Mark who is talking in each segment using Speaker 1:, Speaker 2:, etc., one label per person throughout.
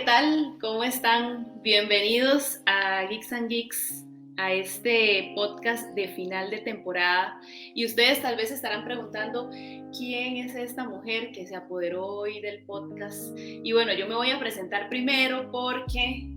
Speaker 1: tal? ¿Cómo están? Bienvenidos a Geeks and Geeks, a este podcast de final de temporada. Y ustedes tal vez estarán preguntando, ¿quién es esta mujer que se apoderó hoy del podcast? Y bueno, yo me voy a presentar primero porque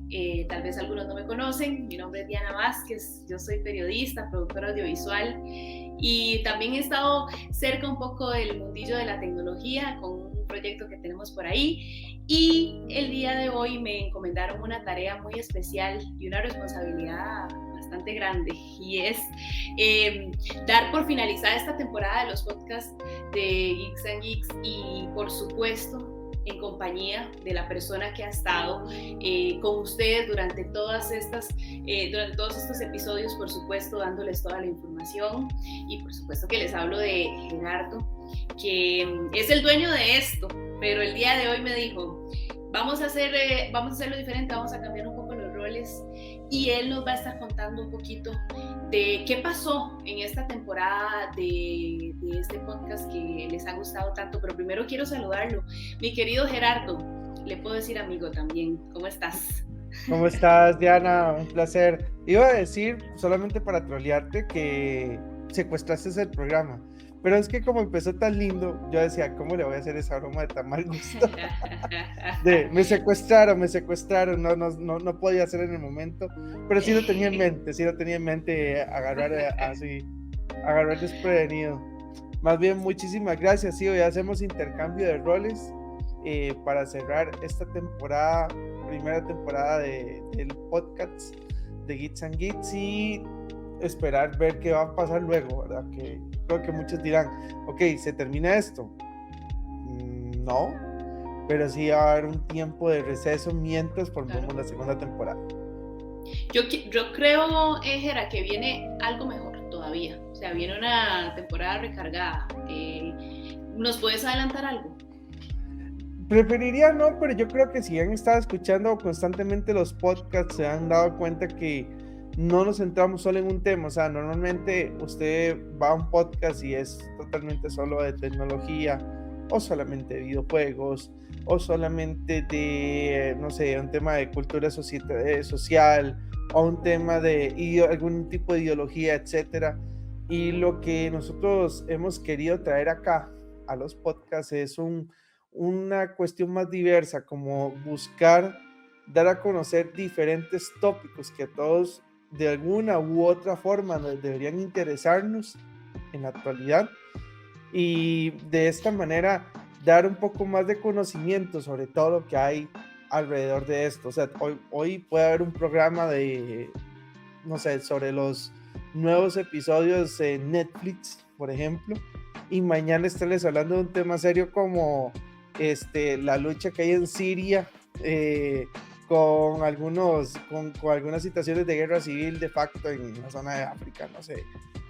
Speaker 1: tal vez algunos no me conocen. Mi nombre es Diana Vázquez, yo soy periodista, productora audiovisual y también he estado cerca un poco del mundillo de la tecnología con un proyecto que tenemos por ahí. Y el día de hoy me encomendaron una tarea muy especial y una responsabilidad bastante grande, y es dar por finalizada esta temporada de los podcasts de Geeks and Geeks, y por supuesto en compañía de la persona que ha estado con ustedes durante todos estos episodios, por supuesto dándoles toda la información. Y por supuesto que les hablo de Gerardo, que es el dueño de esto, pero el día de hoy me dijo, vamos a hacerlo diferente, vamos a cambiar un poco los roles, y él nos va a estar contando un poquito de qué pasó en esta temporada de este podcast que les ha gustado tanto. Pero primero quiero saludarlo, mi querido Gerardo, le puedo decir amigo también. ¿Cómo estás?
Speaker 2: ¿Cómo estás, Diana? Un placer. Iba a decir, solamente para trolearte, que secuestraste el programa, pero es que como empezó tan lindo, yo decía, ¿cómo le voy a hacer esa broma de tan mal gusto? Me secuestraron, no podía hacer en el momento, pero sí lo tenía en mente, agarrar desprevenido. Más bien, muchísimas gracias. Sí, hoy hacemos intercambio de roles para cerrar esta primera temporada del podcast de Geeks and Geeks, y esperar ver qué va a pasar luego, ¿verdad? Que creo que muchos dirán, ok, ¿se termina esto? No, pero sí va a haber un tiempo de receso mientras formamos la segunda temporada.
Speaker 1: Yo creo, Gera, que viene algo mejor todavía. O sea, viene una temporada recargada. ¿Nos puedes adelantar algo?
Speaker 2: Preferiría no, pero yo creo que si han estado escuchando constantemente los podcasts, se han dado cuenta que no nos centramos solo en un tema. O sea, normalmente usted va a un podcast y es totalmente solo de tecnología, o solamente de videojuegos, o solamente de, no sé, un tema de cultura social, o un tema de algún tipo de ideología, etcétera. Y lo que nosotros hemos querido traer acá a los podcasts es una cuestión más diversa, como buscar dar a conocer diferentes tópicos que a todos de alguna u otra forma nos deberían interesarnos en la actualidad, y de esta manera dar un poco más de conocimiento sobre todo lo que hay alrededor de esto. O sea, hoy puede haber un programa de, no sé, sobre los nuevos episodios en Netflix, por ejemplo, y mañana estarles hablando de un tema serio como la lucha que hay en Siria, con algunas situaciones de guerra civil de facto en la zona de África, no sé.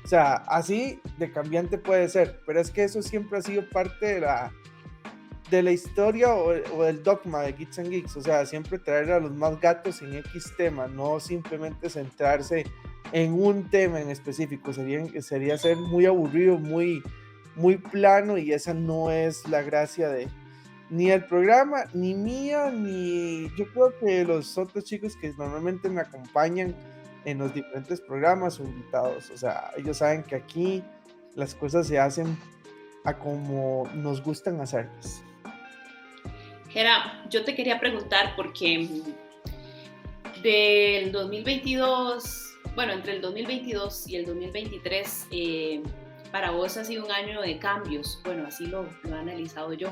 Speaker 2: O sea, así de cambiante puede ser, pero es que eso siempre ha sido parte de la historia o del dogma de Geeks and Geeks. O sea, siempre traer a los más gatos en X tema, no simplemente centrarse en un tema en específico. Sería ser muy aburrido, muy plano, y esa no es la gracia ni el programa, ni mía, ni yo creo que los otros chicos que normalmente me acompañan en los diferentes programas o invitados. O sea, ellos saben que aquí las cosas se hacen a como nos gustan hacerlas.
Speaker 1: Gera, yo te quería preguntar porque del 2022, bueno, entre el 2022 y el 2023, para vos ha sido un año de cambios. Bueno, así lo he analizado yo.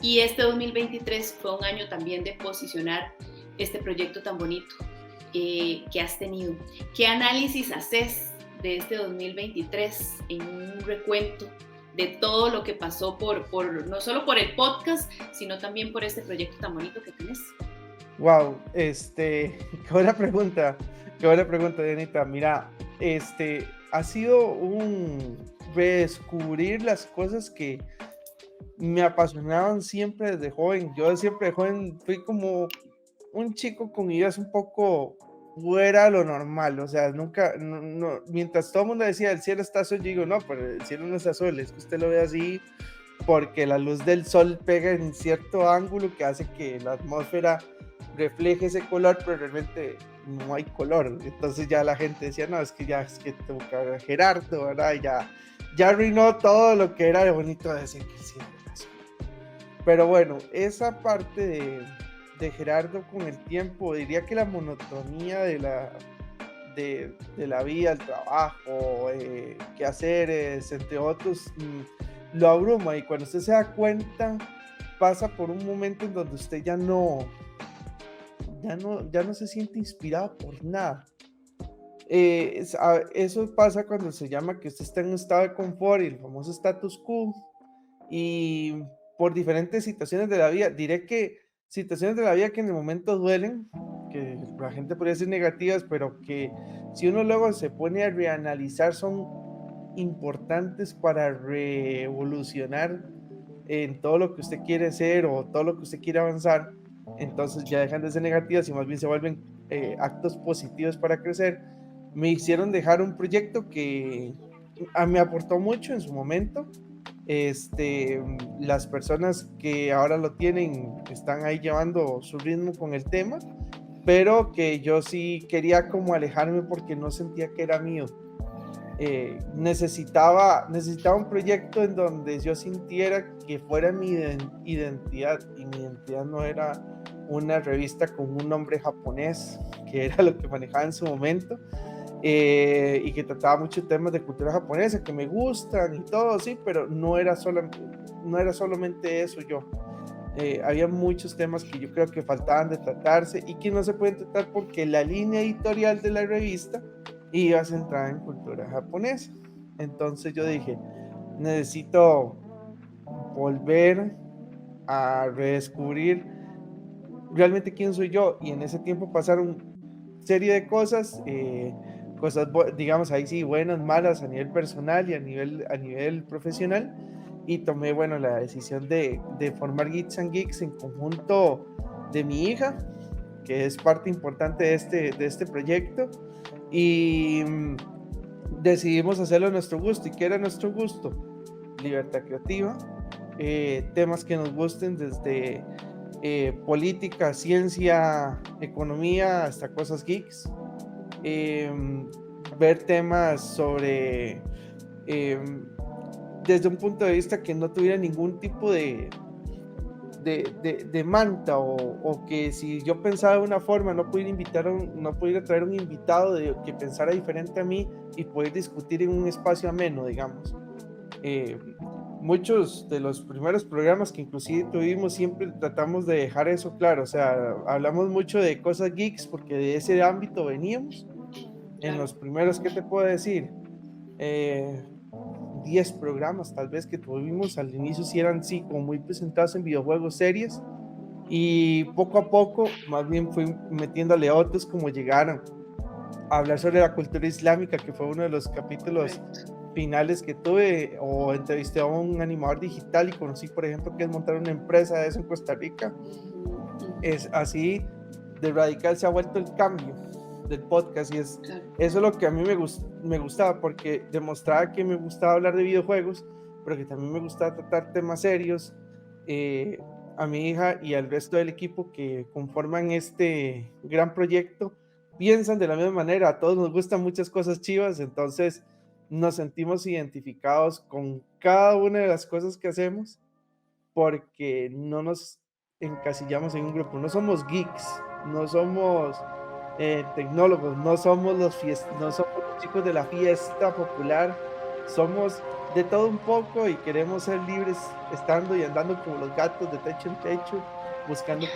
Speaker 1: Y este 2023 fue un año también de posicionar este proyecto tan bonito que has tenido. ¿Qué análisis haces de este 2023 en un recuento de todo lo que pasó no solo por el podcast, sino también por este proyecto tan bonito que tienes?
Speaker 2: Wow, qué buena pregunta, Dianita. Mira, ha sido un redescubrir las cosas que me apasionaban siempre desde joven. Yo siempre de joven fui como un chico con ideas un poco fuera de lo normal. O sea, nunca, mientras todo el mundo decía el cielo está azul, yo digo, no, pero el cielo no es azul, es que usted lo ve así porque la luz del sol pega en cierto ángulo que hace que la atmósfera refleje ese color, pero realmente no hay color. Entonces ya la gente decía, no, es que tengo que ver a Gerardo, ¿verdad? Y ya arruinó todo lo que era bonito de decir que sí. Pero bueno, esa parte de Gerardo con el tiempo, diría que la monotonía de la vida, el trabajo, quehaceres, entre otros, lo abruma, y cuando usted se da cuenta, pasa por un momento en donde usted ya no se siente inspirado por nada. Eso pasa cuando se llama que usted está en un estado de confort, y el famoso status quo, y por diferentes situaciones de la vida, diré que situaciones de la vida que en el momento duelen, que la gente podría decir negativas, pero que si uno luego se pone a reanalizar son importantes para revolucionar en todo lo que usted quiere ser o todo lo que usted quiere avanzar. Entonces ya dejan de ser negativas y más bien se vuelven actos positivos para crecer. Me hicieron dejar un proyecto que me aportó mucho en su momento. Las personas que ahora lo tienen están ahí llevando su ritmo con el tema, pero que yo sí quería como alejarme porque no sentía que era mío. Necesitaba un proyecto en donde yo sintiera que fuera mi identidad, y mi identidad no era una revista con un nombre japonés, que era lo que manejaba en su momento, y que trataba muchos temas de cultura japonesa que me gustan y todo, sí, pero no era solamente eso yo. Había muchos temas que yo creo que faltaban de tratarse y que no se pueden tratar porque la línea editorial de la revista iba centrada en cultura japonesa. Entonces yo dije, necesito volver a redescubrir realmente quién soy yo, y en ese tiempo pasaron serie de cosas, digamos ahí sí, buenas, malas, a nivel personal y a nivel profesional, y tomé, bueno, la decisión de formar Geeks and Geeks en conjunto de mi hija, que es parte importante de este proyecto, y decidimos hacerlo a nuestro gusto. ¿Y qué era nuestro gusto? Libertad creativa, temas que nos gusten desde política, ciencia, economía, hasta cosas geeks, ver temas sobre desde un punto de vista que no tuviera ningún tipo de manta, o que si yo pensaba de una forma no pudiera traer un invitado que pensara diferente a mí y poder discutir en un espacio ameno, digamos. Muchos de los primeros programas que inclusive tuvimos siempre tratamos de dejar eso claro, o sea, hablamos mucho de cosas geeks porque de ese ámbito veníamos. En los primeros, ¿qué te puedo decir? 10 programas tal vez que tuvimos al inicio, sí eran como muy presentados en videojuegos, series, y poco a poco más bien fui metiéndole otros, como llegaron a hablar sobre la cultura islámica, que fue uno de los capítulos finales que tuve, o entrevisté a un animador digital y conocí, por ejemplo, que es montar una empresa de eso en Costa Rica. Es así de radical se ha vuelto el cambio del podcast, y eso es lo que a mí me gustaba, porque demostraba que me gustaba hablar de videojuegos, pero que también me gustaba tratar temas serios. A mi hija y al resto del equipo que conforman este gran proyecto piensan de la misma manera, a todos nos gustan muchas cosas chivas, entonces nos sentimos identificados con cada una de las cosas que hacemos, porque no nos encasillamos en un grupo, no somos geeks, no somos tecnólogos, no somos los chicos de la fiesta popular, somos de todo un poco y queremos ser libres estando y andando como los gatos de techo en techo, buscando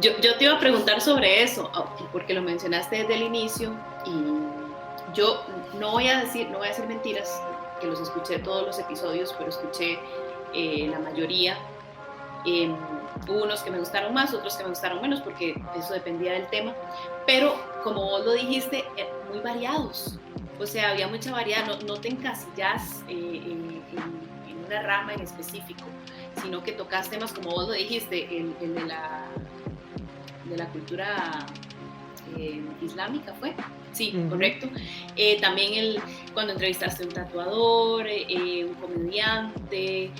Speaker 1: Yo te iba a preguntar sobre eso, porque lo mencionaste desde el inicio, y yo no voy a decir mentiras, que los escuché todos los episodios, pero escuché la mayoría. Hubo unos que me gustaron más, otros que me gustaron menos, porque eso dependía del tema, pero como vos lo dijiste, muy variados, o sea, había mucha variedad, no te encasillas en una rama en específico, sino que tocas temas como vos lo dijiste, el de la cultura islámica, ¿fue? Sí,
Speaker 2: Ujú.
Speaker 1: correcto. También cuando entrevistaste a un tatuador, un comediante,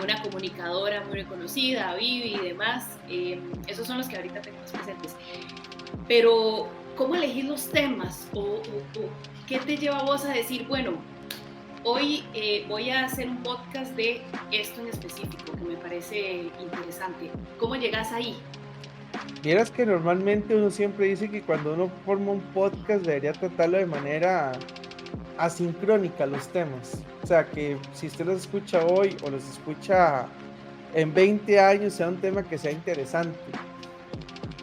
Speaker 1: una comunicadora muy reconocida, Vivi y demás. Esos son los que ahorita tengo más presentes. Pero, ¿cómo elegís los temas? ¿O qué te lleva a vos a decir, bueno, hoy voy a hacer un podcast de esto en específico que me parece interesante? ¿Cómo llegas ahí?
Speaker 2: Vieras que normalmente uno siempre dice que cuando uno forma un podcast debería tratarlo de manera asincrónica los temas. O sea, que si usted los escucha hoy o los escucha en 20 años, sea un tema que sea interesante.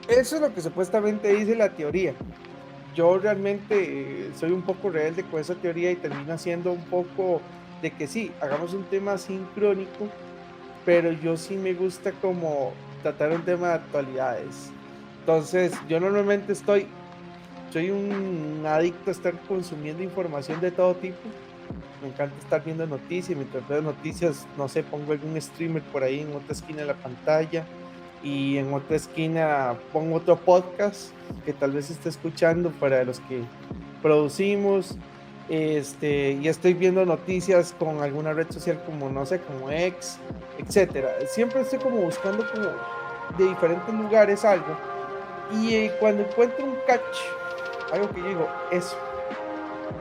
Speaker 2: Eso es lo que supuestamente dice la teoría. Yo realmente soy un poco rebelde con esa teoría y termino haciendo un poco de que sí, hagamos un tema sincrónico, pero yo sí me gusta como tratar un tema de actualidades. Entonces, yo normalmente soy un adicto a estar consumiendo información de todo tipo. Me encanta estar viendo noticias, mientras veo noticias, no sé, pongo algún streamer por ahí en otra esquina de la pantalla y en otra esquina pongo otro podcast que tal vez esté escuchando para los que producimos, y estoy viendo noticias con alguna red social como, no sé, como X, etcétera. Siempre estoy como buscando como de diferentes lugares algo y cuando encuentro un catch, algo que yo digo,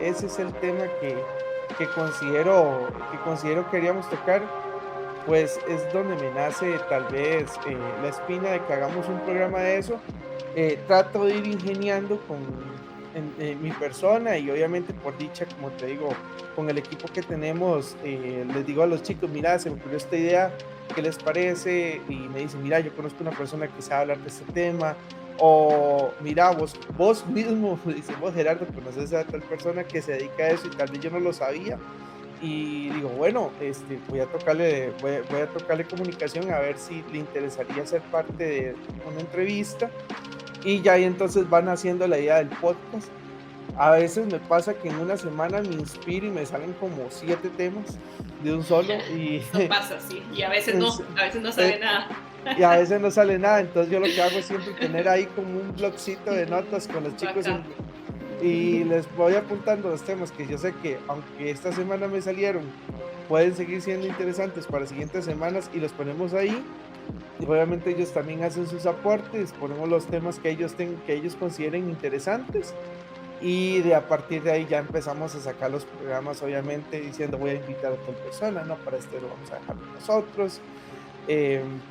Speaker 2: ese es el tema que considero que queríamos tocar, pues es donde me nace tal vez la espina de que hagamos un programa de eso. Trato de ir ingeniando en mi persona y obviamente por dicha, como te digo, con el equipo que tenemos, les digo a los chicos, mira, se me ocurrió esta idea, ¿qué les parece? Y me dicen, mira, yo conozco una persona que sabe hablar de este tema, o mira, vos mismo, dice, vos Gerardo, conoces a tal persona que se dedica a eso y tal vez yo no lo sabía. Y digo, bueno, voy a tocarle comunicación a ver si le interesaría ser parte de una entrevista y ya ahí entonces van haciendo la idea del podcast. A veces me pasa que en una semana me inspiro y me salen como 7 temas de un solo y,
Speaker 1: Eso pasa, sí. Y
Speaker 2: es-
Speaker 1: a veces no
Speaker 2: eh,
Speaker 1: sale nada.
Speaker 2: y a veces no sale nada. Entonces yo lo que hago es siempre tener ahí como un blogcito de notas con los chicos
Speaker 1: Backup.
Speaker 2: y les voy apuntando los temas que yo sé que aunque esta semana me salieron, pueden seguir siendo interesantes para siguientes semanas y los ponemos ahí. Y obviamente ellos también hacen sus aportes, ponemos los temas que ellos consideren interesantes y a partir de ahí ya empezamos a sacar los programas, obviamente diciendo voy a invitar a tal persona, no, para este lo vamos a dejar nosotros.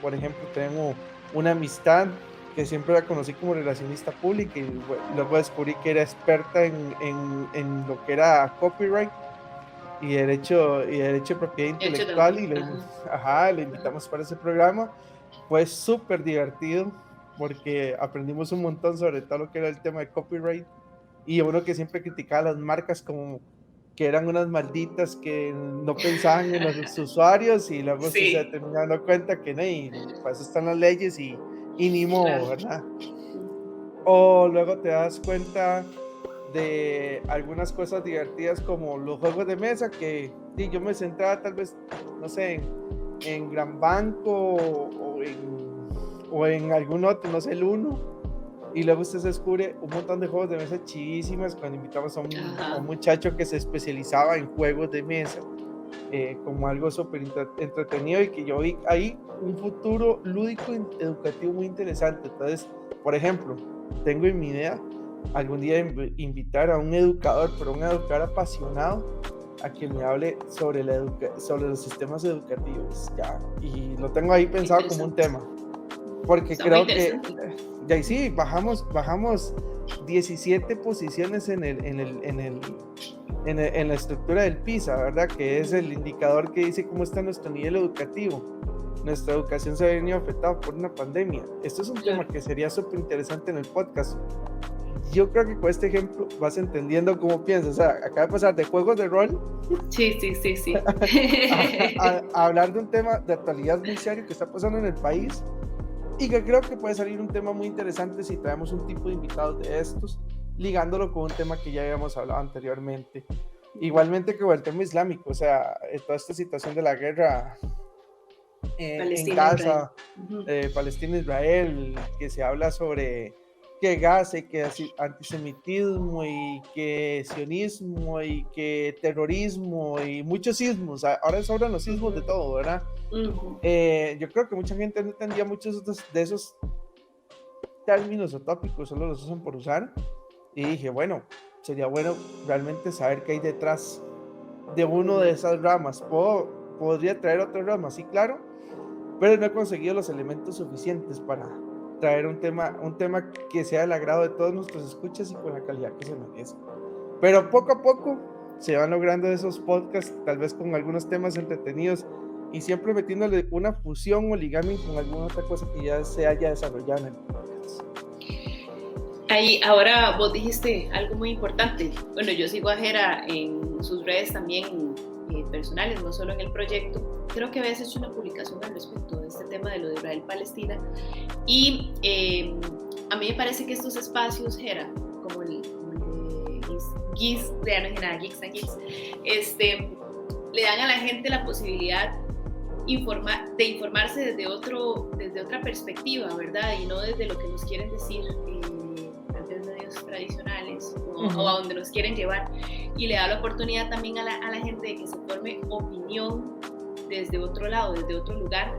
Speaker 2: Por ejemplo, tengo una amistad que siempre la conocí como relacionista pública y luego descubrí que era experta en lo que era copyright y derecho de propiedad
Speaker 1: De hecho,
Speaker 2: intelectual
Speaker 1: también.
Speaker 2: y
Speaker 1: Ajá.
Speaker 2: le invitamos para ese programa. Fue súper divertido porque aprendimos un montón sobre todo lo que era el tema de copyright y uno que siempre criticaba las marcas como que eran unas malditas que no pensaban en los usuarios y luego usted se
Speaker 1: Sí,
Speaker 2: termina dando cuenta que no, y para eso están las leyes y ni modo,
Speaker 1: claro.
Speaker 2: ¿verdad? O luego te das cuenta de algunas cosas divertidas como los juegos de mesa que sí, yo me centraba tal vez, no sé, en Gran Banco o en algún otro, no sé, el uno. Y luego usted se descubre un montón de juegos de mesa chidísimas cuando invitamos a un
Speaker 1: Ajá.
Speaker 2: muchacho que se especializaba en juegos de mesa, como algo súper entretenido y que yo vi ahí un futuro lúdico educativo muy interesante. Entonces, por ejemplo, tengo en mi idea algún día invitar a un educador, pero un educador apasionado, a que me hable sobre los sistemas educativos, ya, y lo tengo ahí
Speaker 1: Qué
Speaker 2: pensado como un
Speaker 1: interesante.
Speaker 2: tema, porque
Speaker 1: Está muy
Speaker 2: creo que
Speaker 1: interesante.
Speaker 2: ya sí, bajamos 17 posiciones en la estructura del PISA, ¿verdad? Que es el indicador que dice cómo está nuestro nivel educativo. Nuestra educación se ha venido afectada por una pandemia. Esto es un
Speaker 1: Claro.
Speaker 2: tema que sería súper interesante en el podcast. Yo creo que con este ejemplo vas entendiendo cómo piensas. O sea, acaba de pasar de juegos de rol
Speaker 1: Sí, sí, sí, sí.
Speaker 2: a hablar de un tema de actualidad muy serio que está pasando en el país y que creo que puede salir un tema muy interesante si traemos un tipo de invitados de estos, ligándolo con un tema que ya habíamos hablado anteriormente. Igualmente que con el tema islámico, o sea, toda esta situación de la guerra en
Speaker 1: Palestina, Israel.
Speaker 2: Gaza, Palestina-Israel, que se habla sobre que Gaza, y que antisemitismo, y que sionismo, y que terrorismo, y muchos sismos. Ahora sobran los sismos de todo, ¿verdad? Yo creo que mucha gente no entendía muchos de esos términos o tópicos, solo los usan por usar. Y dije, bueno, sería bueno realmente saber qué hay detrás de uno de esas ramas. Podría traer otra rama, sí, claro, pero no he conseguido los elementos suficientes para traer un tema que sea del agrado de todos nuestros escuchas y con la calidad que se merece. Pero poco a poco se van logrando esos podcasts, tal vez con algunos temas entretenidos y siempre metiéndole una fusión o ligamen con alguna otra cosa que ya se haya desarrollado en el podcast.
Speaker 1: Ahí, ahora vos dijiste algo muy importante. Bueno, yo sigo a Jera en sus redes también personales, no solo en el proyecto. Creo que habías hecho una publicación al respecto de este tema de lo de Israel-Palestina. Y a mí me parece que estos espacios, Jera, como el de Geeks, ya no dije nada, Geeks and Geeks, le dan a la gente la posibilidad de informarse desde otra perspectiva, ¿verdad? Y no desde lo que nos quieren decir medios tradicionales o a donde nos quieren llevar, y le da la oportunidad también a la gente de que se forme opinión desde otro lado, desde otro lugar,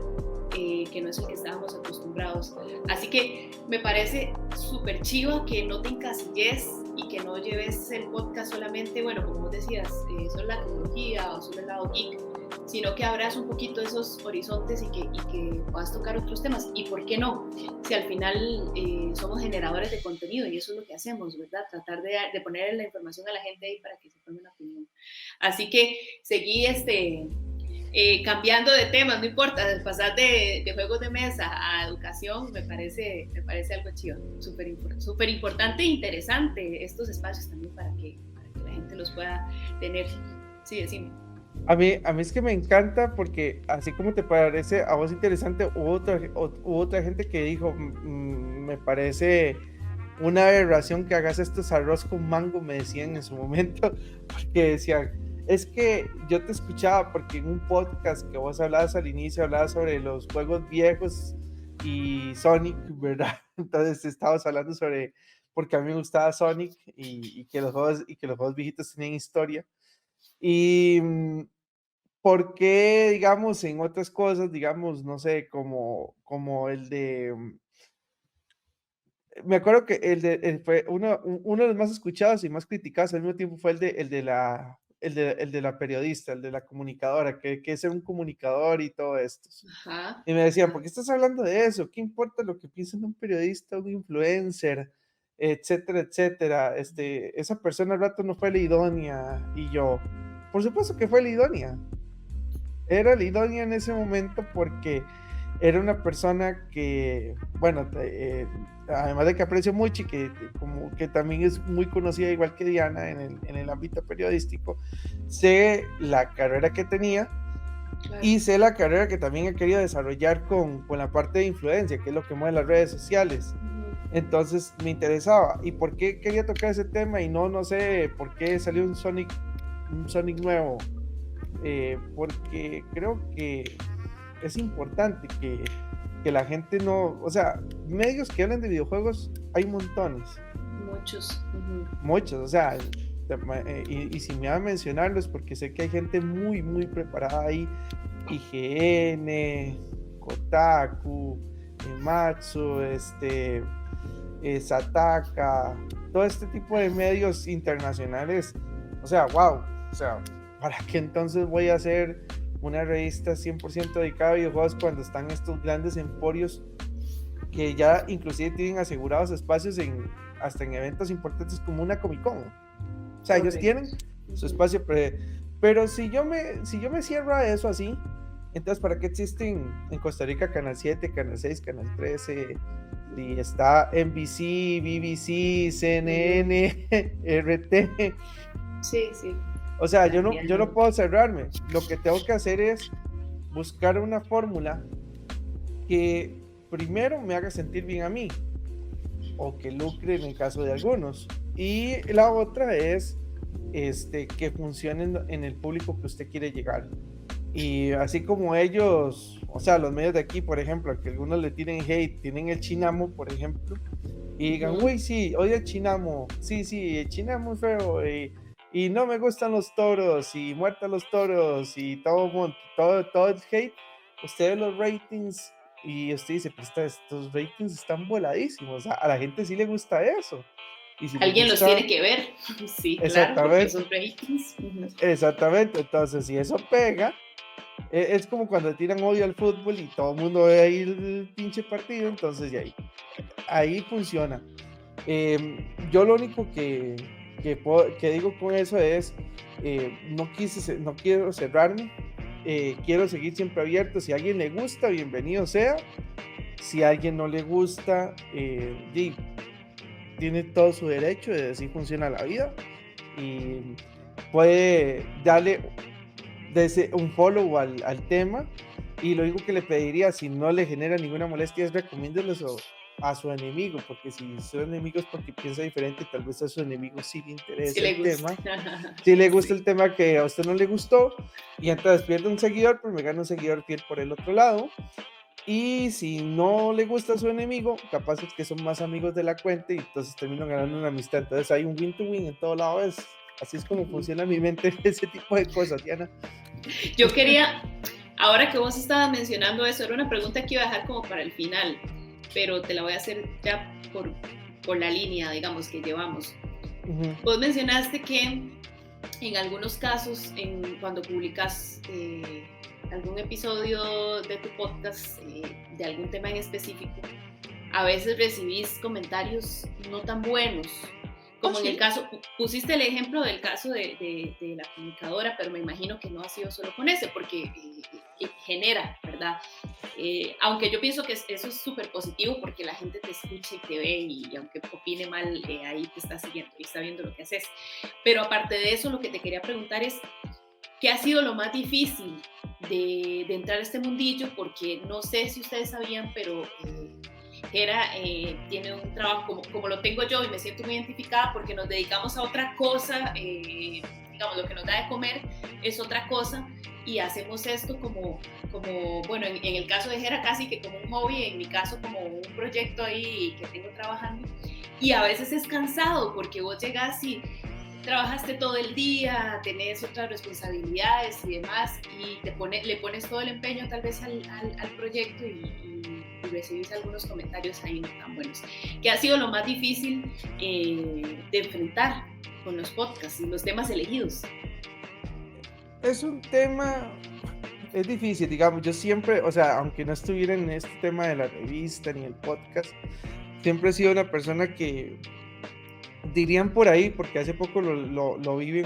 Speaker 1: que no es el que estábamos acostumbrados. Así que me parece súper chiva que no te encasilles y que no lleves el podcast solamente, bueno, como vos decías, solo la tecnología o solo el lado geek, sino que abras un poquito esos horizontes y que puedas tocar otros temas. ¿Y por qué no? Si al final somos generadores de contenido y eso es lo que hacemos, ¿verdad? Tratar de poner la información a la gente ahí para que se forme una opinión. Así que seguí cambiando de temas, no importa, pasar de juegos de mesa a educación me parece algo chido, súper importante e interesante estos espacios también para que la gente los pueda tener. Sí, decime.
Speaker 2: A mí es que me encanta porque así como te parece a vos interesante, hubo otra gente que dijo, me parece una aberración que hagas estos arroz con mango, me decían en su momento, porque decían, es que yo te escuchaba porque en un podcast que vos hablabas al inicio, hablabas sobre los juegos viejos y Sonic, ¿verdad? Entonces estabas hablando sobre, porque a mí me gustaba Sonic y que los juegos viejitos tenían historia. Y ¿por qué, digamos, en otras cosas, digamos, no sé, como el de, me acuerdo que fue uno de los más escuchados y más criticados al mismo tiempo fue el de la periodista, el de la comunicadora, que es ser un comunicador y todo esto.
Speaker 1: Ajá.
Speaker 2: Y me decían, ¿por qué estás hablando de eso? ¿Qué importa lo que piensa un periodista, un influencer, etcétera, etcétera? Esa persona al rato no fue la idónea. Y yo, por supuesto que fue la idónea. Era la idónea en ese momento porque era una persona que, bueno, además de que aprecio mucho y que como que también es muy conocida igual que Diana en el ámbito periodístico, sé la carrera que tenía. Claro. Y sé la carrera que también he querido desarrollar con la parte de influencia, que es lo que mueve las redes sociales. Entonces me interesaba. ¿Y por qué quería tocar ese tema? Y no sé por qué salió un Sonic nuevo. Porque creo que es importante que la gente no, o sea, medios que hablan de videojuegos hay montones. Muchos, o sea, y si me va a mencionarlos porque sé que hay gente muy, muy preparada ahí, IGN, Kotaku, Matsu, Sataka, todo este tipo de medios internacionales, o sea, wow, o sea, ¿para qué entonces voy a hacer una revista 100% dedicada a videojuegos cuando están estos grandes emporios que ya inclusive tienen asegurados espacios hasta en eventos importantes como una Comic Con? O sea, ellos tienen su espacio, pero si yo me cierro a eso así, entonces ¿para qué existen en Costa Rica Canal 7, Canal 6, Canal 13? Y está NBC, BBC, CNN, RT.
Speaker 1: Sí.
Speaker 2: O sea, yo no puedo cerrarme. Lo que tengo que hacer es buscar una fórmula que primero me haga sentir bien a mí o que lucre en el caso de algunos. Y la otra es que funcione en el público que usted quiere llegar. Y así como ellos, o sea, los medios de aquí, por ejemplo, que algunos le tienen hate, tienen el Chinamo, por ejemplo, y digan, uy, sí, oye Chinamo, sí, China es muy feo, y no me gustan los toros, y muerta los toros, y todo el hate, usted ve los ratings, y usted dice, pues estos ratings están voladísimos, a la gente sí le gusta eso, y si le
Speaker 1: Alguien los
Speaker 2: gusta,
Speaker 1: tiene que ver, sí, claro, porque
Speaker 2: exactamente,
Speaker 1: esos ratings.
Speaker 2: exactamente, entonces si eso pega, es como cuando tiran odio al fútbol y todo el mundo ve ahí el pinche partido, entonces ya ahí funciona. Yo lo único que digo con eso es, no quiero cerrarme, quiero seguir siempre abierto. Si a alguien le gusta, bienvenido sea. Si a alguien no le gusta, tiene todo su derecho, de así funciona la vida. Y puede darle un follow al tema. Y lo único que le pediría, si no le genera ninguna molestia, es recomiéndelo a su enemigo, porque si su enemigo es porque piensa diferente, tal vez a su enemigo sí le
Speaker 1: Sí
Speaker 2: interesa
Speaker 1: le
Speaker 2: el
Speaker 1: gusta.
Speaker 2: tema, si le gusta
Speaker 1: Sí.
Speaker 2: el tema que a usted no le gustó, y entonces pierde un seguidor, pues me gana un seguidor fiel por el otro lado. Y si no le gusta a su enemigo, capaz es que son más amigos de la cuenta y entonces terminan ganando una amistad. Entonces hay un win to win en todo lado. Así es como funciona mi mente ese tipo de cosas, Diana.
Speaker 1: Yo quería, ahora que vos estabas mencionando eso, era una pregunta que iba a dejar como para el final, pero te la voy a hacer ya por la línea, digamos, que llevamos. Vos mencionaste que en algunos casos, cuando publicas algún episodio de tu podcast, de algún tema en específico, a veces recibís comentarios no tan buenos. Como en el caso, pusiste el ejemplo del caso de la comunicadora, pero me imagino que no ha sido solo con ese, porque genera, ¿verdad? Aunque yo pienso que eso es súper positivo porque la gente te escucha y te ve y aunque opine mal, ahí te está siguiendo y está viendo lo que haces. Pero aparte de eso, lo que te quería preguntar es, ¿qué ha sido lo más difícil de entrar a este mundillo? Porque no sé si ustedes sabían, pero tiene un trabajo como lo tengo yo y me siento muy identificada porque nos dedicamos a otra cosa, digamos, lo que nos da de comer es otra cosa y hacemos esto como bueno, en el caso de Jera casi que como un hobby, en mi caso como un proyecto ahí que tengo trabajando y a veces es cansado porque vos llegas y trabajaste todo el día, tenés otras responsabilidades y demás y le pones todo el empeño tal vez al proyecto y recibís algunos comentarios ahí no tan buenos. ¿Qué ha sido lo más difícil de enfrentar con los podcasts y los temas elegidos?
Speaker 2: Es un tema, es difícil, digamos, yo siempre, o sea, aunque no estuviera en este tema de la revista ni el podcast, siempre he sido una persona que dirían por ahí, porque hace poco lo vi de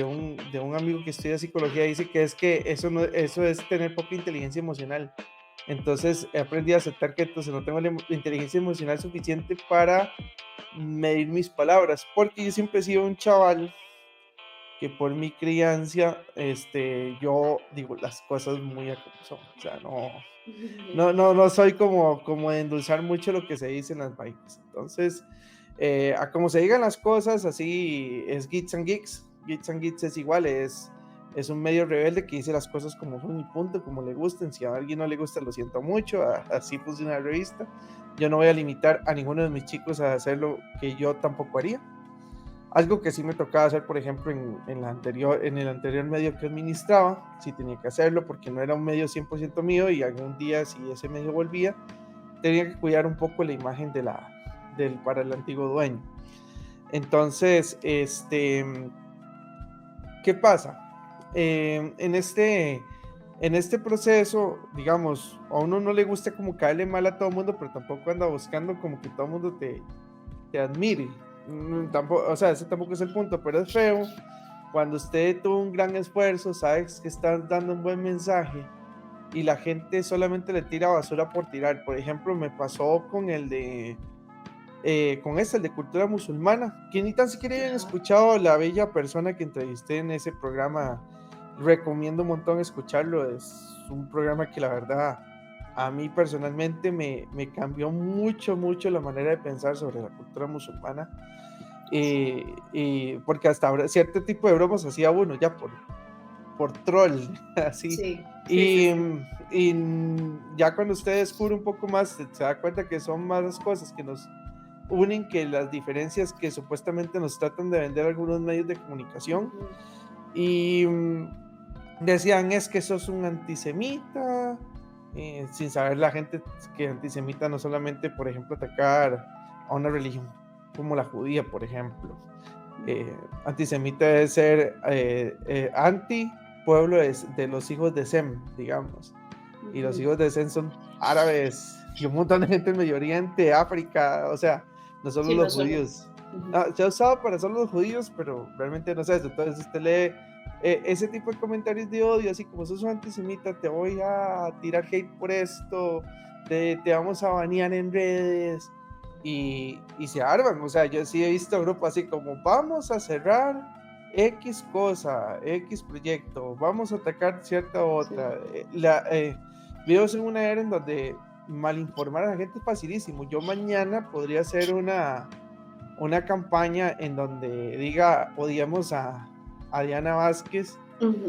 Speaker 2: un amigo que estudia psicología, dice que es que eso es tener poca inteligencia emocional. Entonces he aprendido a aceptar que entonces no tengo la inteligencia emocional suficiente para medir mis palabras, porque yo siempre he sido un chaval que por mi crianza, yo digo las cosas muy a como son, o sea, no soy como de endulzar mucho lo que se dice en las vainas. Entonces, a como se digan las cosas, así es Geeks and Geeks. Geeks and Geeks es igual, es un medio rebelde que dice las cosas como son y punto, como le gusten. Si a alguien no le gusta, lo siento mucho, así funciona la revista. Yo no voy a limitar a ninguno de mis chicos a hacer lo que yo tampoco haría. Algo que sí me tocaba hacer, por ejemplo, en el anterior medio que administraba, sí tenía que hacerlo porque no era un medio 100% mío y algún día si ese medio volvía, tenía que cuidar un poco la imagen para el antiguo dueño. Entonces, ¿qué pasa? En este proceso, digamos, a uno no le gusta como caerle mal a todo el mundo, pero tampoco anda buscando como que todo el mundo te admire. Tampoco, o sea, ese tampoco es el punto, pero es feo cuando usted tuvo un gran esfuerzo, sabes que está dando un buen mensaje y la gente solamente le tira basura por tirar. Por ejemplo, me pasó con el de cultura musulmana, que ni tan siquiera hayan escuchado la bella persona que entrevisté en ese programa. Recomiendo un montón escucharlo, es un programa que la verdad a mí personalmente me cambió mucho la manera de pensar sobre la cultura musulmana, porque hasta ahora cierto tipo de bromas hacía uno ya por troll, así.
Speaker 1: Sí,
Speaker 2: y
Speaker 1: sí.
Speaker 2: ya cuando usted descubre un poco más, se da cuenta que son más cosas que nos unen que las diferencias que supuestamente nos tratan de vender algunos medios de comunicación. Y decían, es que sos un antisemita, sin saber la gente que antisemita no solamente, por ejemplo, atacar a una religión como la judía, por ejemplo. Antisemita es ser anti pueblo de los hijos de Sem, digamos. Y los hijos de Sem son árabes y un montón de gente en Medio Oriente, África, o sea, no solo sí, los judíos. Se ha usado para solo los judíos, pero realmente no es eso. Entonces usted lee ese tipo de comentarios de odio, así como sos un antisemita, te voy a tirar hate por esto, te vamos a banear en redes, y se arman. O sea, yo sí he visto grupos así como, vamos a cerrar X cosa, X proyecto, vamos a atacar cierta otra. Sí. Vivimos en una era en donde malinformar a la gente es facilísimo. Yo mañana podría hacer una campaña en donde diga, odiamos a Diana Vázquez,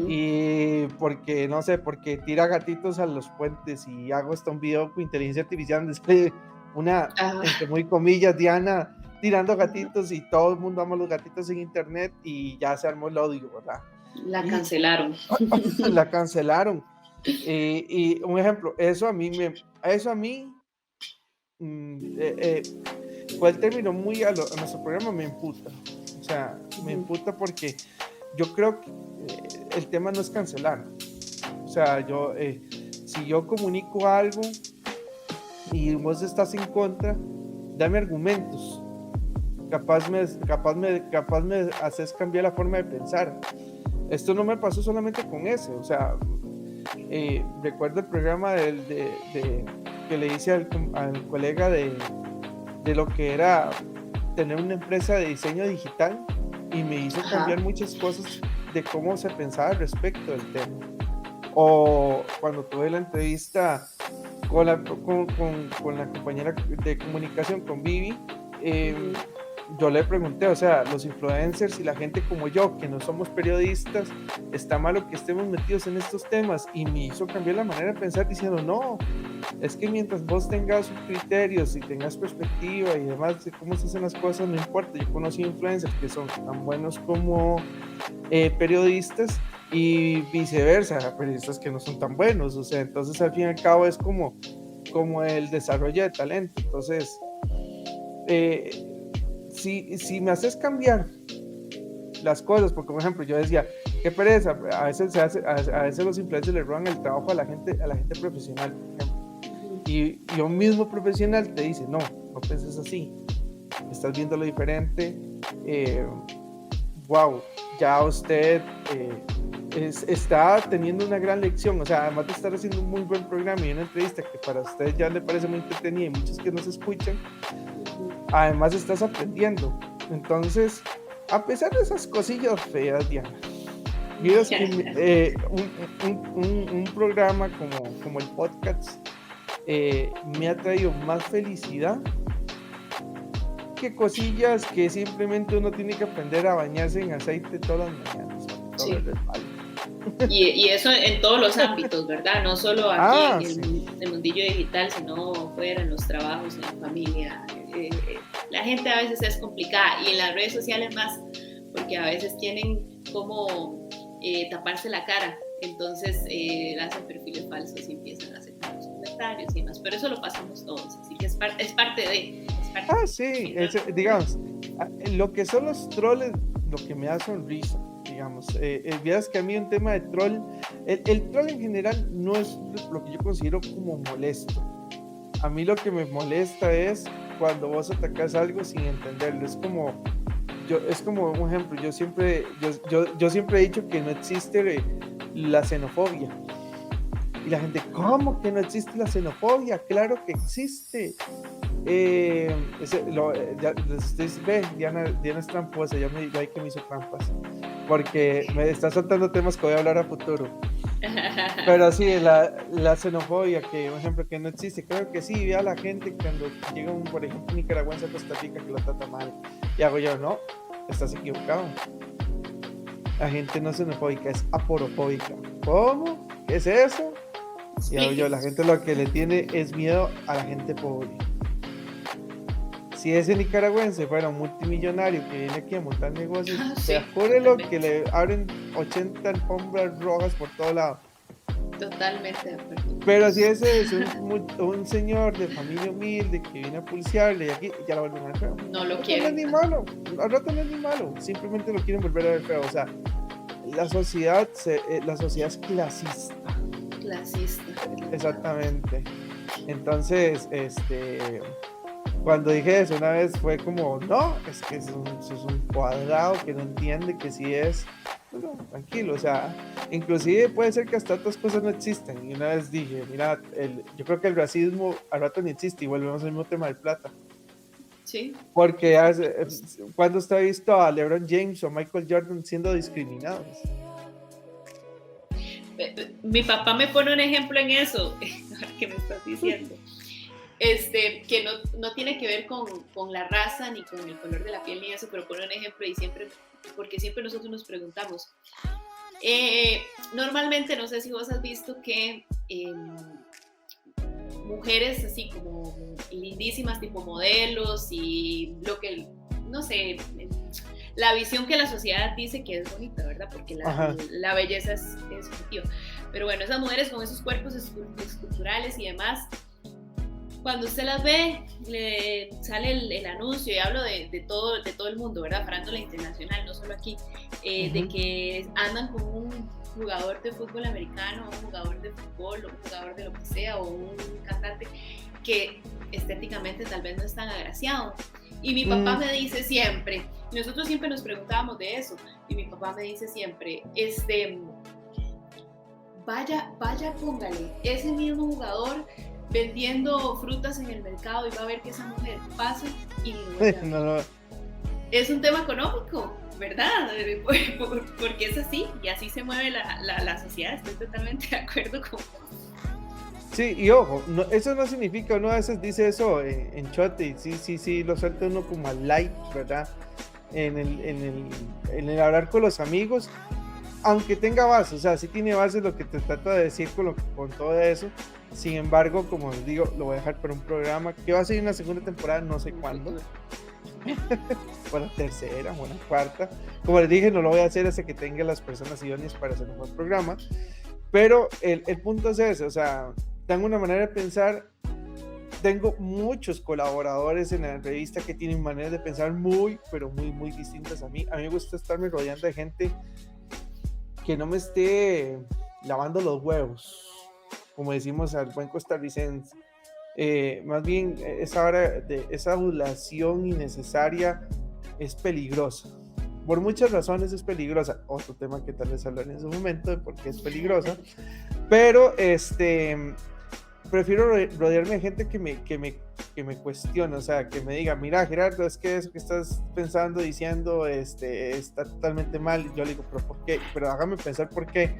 Speaker 2: y porque, no sé, porque tira gatitos a los puentes, y hago hasta un video con inteligencia artificial después una, entre muy comillas, Diana tirando gatitos, y todo el mundo ama los gatitos en internet, y ya se armó el odio, ¿verdad?
Speaker 1: La cancelaron.
Speaker 2: La cancelaron. Y un ejemplo, eso a mí fue el término muy a nuestro programa, me imputa. O sea, me imputa porque yo creo que el tema no es cancelar. O sea, si yo comunico algo y vos estás en contra, dame argumentos. Capaz me haces cambiar la forma de pensar. Esto no me pasó solamente con ese. O sea, recuerdo el programa que le hice al colega de lo que era tener una empresa de diseño digital, y me hizo cambiar muchas cosas de cómo se pensaba al respecto del tema. O cuando tuve la entrevista con la compañera de comunicación, con Vivi, yo le pregunté, o sea, los influencers y la gente como yo, que no somos periodistas, ¿está malo que estemos metidos en estos temas? Y me hizo cambiar la manera de pensar, diciendo, no, es que mientras vos tengas criterios y tengas perspectiva y demás de cómo se hacen las cosas, no importa. Yo conocí influencers que son tan buenos como periodistas, y viceversa, periodistas que no son tan buenos. O sea, entonces al fin y al cabo es como el desarrollo de talento. Entonces, si me haces cambiar las cosas, porque por ejemplo yo decía, qué pereza, a veces los influencers le roban el trabajo a la gente profesional, por ejemplo, y un mismo profesional te dice, no penses así, estás viendo lo diferente, wow, ya usted está teniendo una gran lección. O sea, además de estar haciendo un muy buen programa y una entrevista que para ustedes ya le parece muy entretenida y muchos que nos escuchan, además estás aprendiendo. Entonces, a pesar de esas cosillas feas, Diana, miras que un programa como el podcast me ha traído más felicidad que cosillas que simplemente uno tiene que aprender a bañarse en aceite todas las mañanas.
Speaker 1: Sí. Y eso en todos los ámbitos, ¿verdad? No solo aquí en el mundillo digital, sino fuera, en los trabajos, en la familia. La gente a veces es complicada, y en las redes sociales más, porque a veces tienen como taparse la cara. Entonces hacen perfiles falsos y empiezan a hacer los comentarios y demás. Pero eso lo pasamos todos, así que es parte de...
Speaker 2: sí, digamos, lo que son los troles, lo que me da sonrisa, digamos, veas que a mí un tema de troll, el troll en general no es lo que yo considero como molesto. A mí lo que me molesta es cuando vos atacas algo sin entenderlo. Es como un ejemplo, yo siempre he dicho que no existe la xenofobia. Y la gente, ¿cómo que no existe la xenofobia? Claro que existe. Diana es tramposa, ya hay que me hizo trampas, porque me está saltando temas que voy a hablar a futuro. Pero sí, la xenofobia, que por ejemplo que no existe, creo que sí. Vea a la gente cuando llega por ejemplo, un nicaragüense a Costa Rica que lo trata mal, y hago yo, no, estás equivocado. La gente no es xenofóbica, es aporofóbica. ¿Cómo? ¿Qué es eso? Y hago yo, la gente lo que le tiene es miedo a la gente pobre. si ese nicaragüense fuera un multimillonario que viene aquí a montar negocios,
Speaker 1: Sí,
Speaker 2: te juro que
Speaker 1: totalmente,
Speaker 2: le abren 80 alfombras rojas por todo lado.
Speaker 1: totalmente de acuerdo.
Speaker 2: Pero si ese es un señor de familia humilde que viene a pulsearle y aquí ya lo vuelven a ver feo.
Speaker 1: No
Speaker 2: Al
Speaker 1: lo
Speaker 2: rato no es
Speaker 1: quieren
Speaker 2: ni
Speaker 1: tanto.
Speaker 2: malo, al rato no es ni malo, simplemente lo quieren volver a ver feo. O sea, la sociedad es clasista,
Speaker 1: Clasista, ¿verdad?
Speaker 2: exactamente. Entonces, cuando dije eso una vez fue como, no, es que eso es un cuadrado que no entiende que sí es. No, tranquilo, o sea, inclusive puede ser que hasta otras cosas no existen. Y una vez dije, mira, yo creo que el racismo al rato ni existe y volvemos al mismo tema del plata.
Speaker 1: Sí,
Speaker 2: Porque
Speaker 1: pues,
Speaker 2: cuando está visto a LeBron James o Michael Jordan siendo discriminados.
Speaker 1: mi papá me pone un ejemplo en eso, que me estás diciendo. Que no tiene que ver con la raza ni con el color de la piel ni eso, pero pone un ejemplo y siempre, porque siempre nosotros nos preguntamos. Normalmente, no sé si vos has visto que mujeres así como lindísimas, tipo modelos y lo que, no sé, la visión que la sociedad dice que es bonita, ¿verdad? Porque la belleza es subjetiva. Pero bueno, esas mujeres con esos cuerpos esculturales y demás, cuando usted las ve, le sale el anuncio, y hablo de todo el mundo, ¿verdad? Farándula internacional, no solo aquí, de que andan con un jugador de fútbol americano, un jugador de fútbol, o un jugador de lo que sea, o un cantante que estéticamente tal vez no es tan agraciado. Y mi papá me dice siempre, nosotros siempre nos preguntábamos de eso, y mi papá me dice siempre, vaya, póngale ese mismo jugador vendiendo frutas en el mercado y va a ver que esa mujer pasa y no. Es un tema económico, ¿verdad? Porque es así y así se mueve la sociedad. Estoy totalmente de acuerdo con vos.
Speaker 2: Sí, y ojo, eso no significa, uno a veces dice eso en chote, sí, lo suelta uno como al light, ¿verdad? En el hablar con los amigos, aunque tenga base, o sea, sí tiene base lo que te trata de decir con todo eso. Sin embargo, como les digo, lo voy a dejar para un programa que va a ser una segunda temporada, no sé cuándo. O la tercera, o la cuarta. Como les dije, no lo voy a hacer hasta que tenga las personas idóneas para hacer un buen programa. Pero el punto es ese, o sea, tengo una manera de pensar. Tengo muchos colaboradores en la revista que tienen maneras de pensar muy, pero muy distintas a mí. A mí me gusta estarme rodeando de gente que no me esté lavando los huevos, como decimos al buen costarricense. Más bien, esa adulación innecesaria es peligrosa. Por muchas razones es peligrosa. Otro tema que tal vez hablar en ese momento de por qué es peligrosa. Pero prefiero rodearme de gente que me cuestione, o sea, que me diga, mira, Gerardo, es que eso que estás pensando, diciendo, está totalmente mal. Yo le digo, pero ¿por qué? Pero hágame pensar por qué.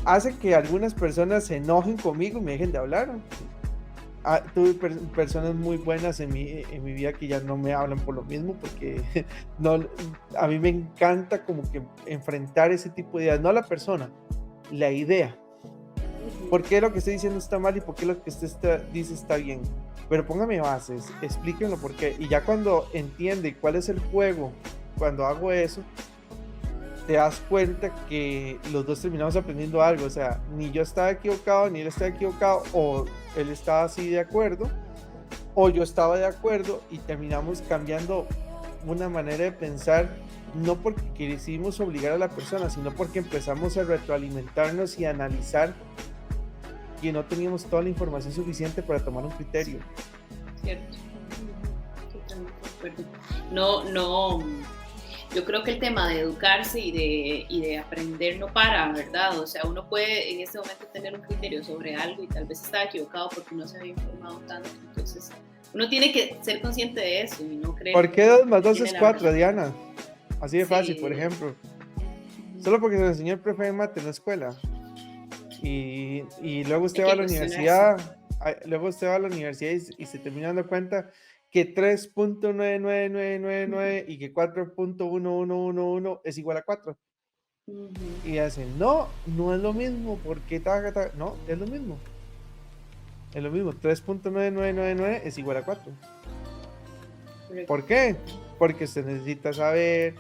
Speaker 2: Hace que algunas personas se enojen conmigo y me dejen de hablar. Tuve personas muy buenas en mi vida que ya no me hablan por lo mismo, porque a mí me encanta como que enfrentar ese tipo de ideas, no la persona, la idea. ¿Por qué lo que estoy diciendo está mal y por qué lo que usted dice está bien? Pero póngame bases, explíquenlo por qué. Y ya cuando entiende cuál es el juego, cuando hago eso, te das cuenta que los dos terminamos aprendiendo algo. O sea, ni yo estaba equivocado, ni él estaba equivocado, o él estaba así de acuerdo, o yo estaba de acuerdo, y terminamos cambiando una manera de pensar, no porque quisimos obligar a la persona, sino porque empezamos a retroalimentarnos y a analizar que no teníamos toda la información suficiente para tomar un criterio.
Speaker 1: Cierto. Totalmente de acuerdo. No, yo creo que el tema de educarse y de aprender no para, ¿verdad? O sea, uno puede en este momento tener un criterio sobre algo y tal vez estaba equivocado porque no se había informado tanto. Entonces, uno tiene que ser consciente de eso y no creer.
Speaker 2: ¿Por qué 2 más 2 es 4, Diana? Así de fácil, por ejemplo. Solo porque se le enseñó el profe de mate en la escuela. Y luego usted va a la universidad, y se termina dando cuenta que 3.99999 y que 4.1111 es igual a 4. Y hacen, no es lo mismo, porque no, es lo mismo. Es lo mismo, 3.9999 es igual a 4.
Speaker 1: Correcto.
Speaker 2: ¿Por qué? Porque usted necesita saber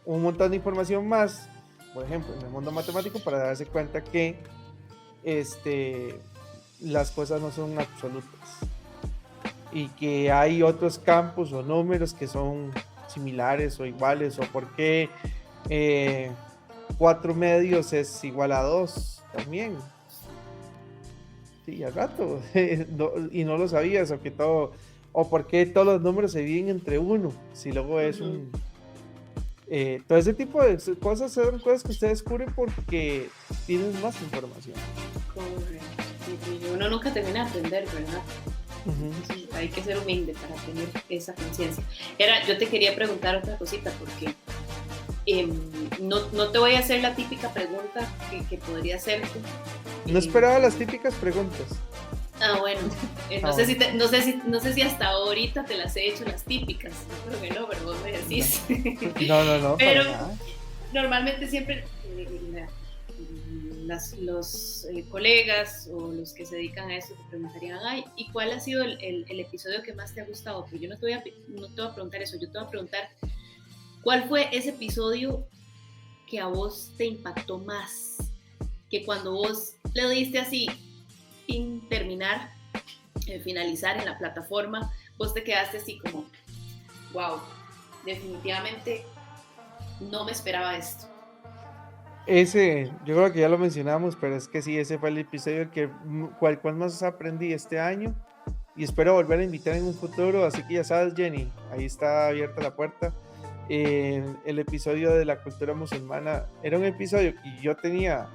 Speaker 2: un montón de información más, por ejemplo, en el mundo matemático, para darse cuenta que las cosas no son absolutas y que hay otros campos o números que son similares o iguales, o por qué 4 medios es igual a 2 también. Sí, al rato. Y no lo sabías, o que todo, o por qué todos los números se dividen entre 1, si luego es un... todo ese tipo de cosas son cosas que usted descubre porque tienen más información.
Speaker 1: Correcto. Y uno nunca termina de aprender, ¿verdad? Entonces, hay que ser humilde para tener esa conciencia. Yo te quería preguntar otra cosita, porque no te voy a hacer la típica pregunta que podría hacerte.
Speaker 2: No esperaba las típicas preguntas.
Speaker 1: Bueno, no sé si hasta ahorita te las he hecho las típicas. Yo creo que no, pero vos me decís.
Speaker 2: No,
Speaker 1: pero normalmente siempre los colegas o los que se dedican a eso te preguntarían, ¿y cuál ha sido el episodio que más te ha gustado? Pero yo no te voy a preguntar eso, yo te voy a preguntar, ¿cuál fue ese episodio que a vos te impactó más? Que cuando vos le diste así, sin terminar, finalizar en la plataforma, vos te quedaste así como, wow, definitivamente no me esperaba esto.
Speaker 2: Ese, yo creo que ya lo mencionamos, pero es que sí, ese fue el episodio cual más aprendí este año, y espero volver a invitar en un futuro, así que ya sabes, Jenny, ahí está abierta la puerta. El episodio de la cultura musulmana era un episodio que yo tenía,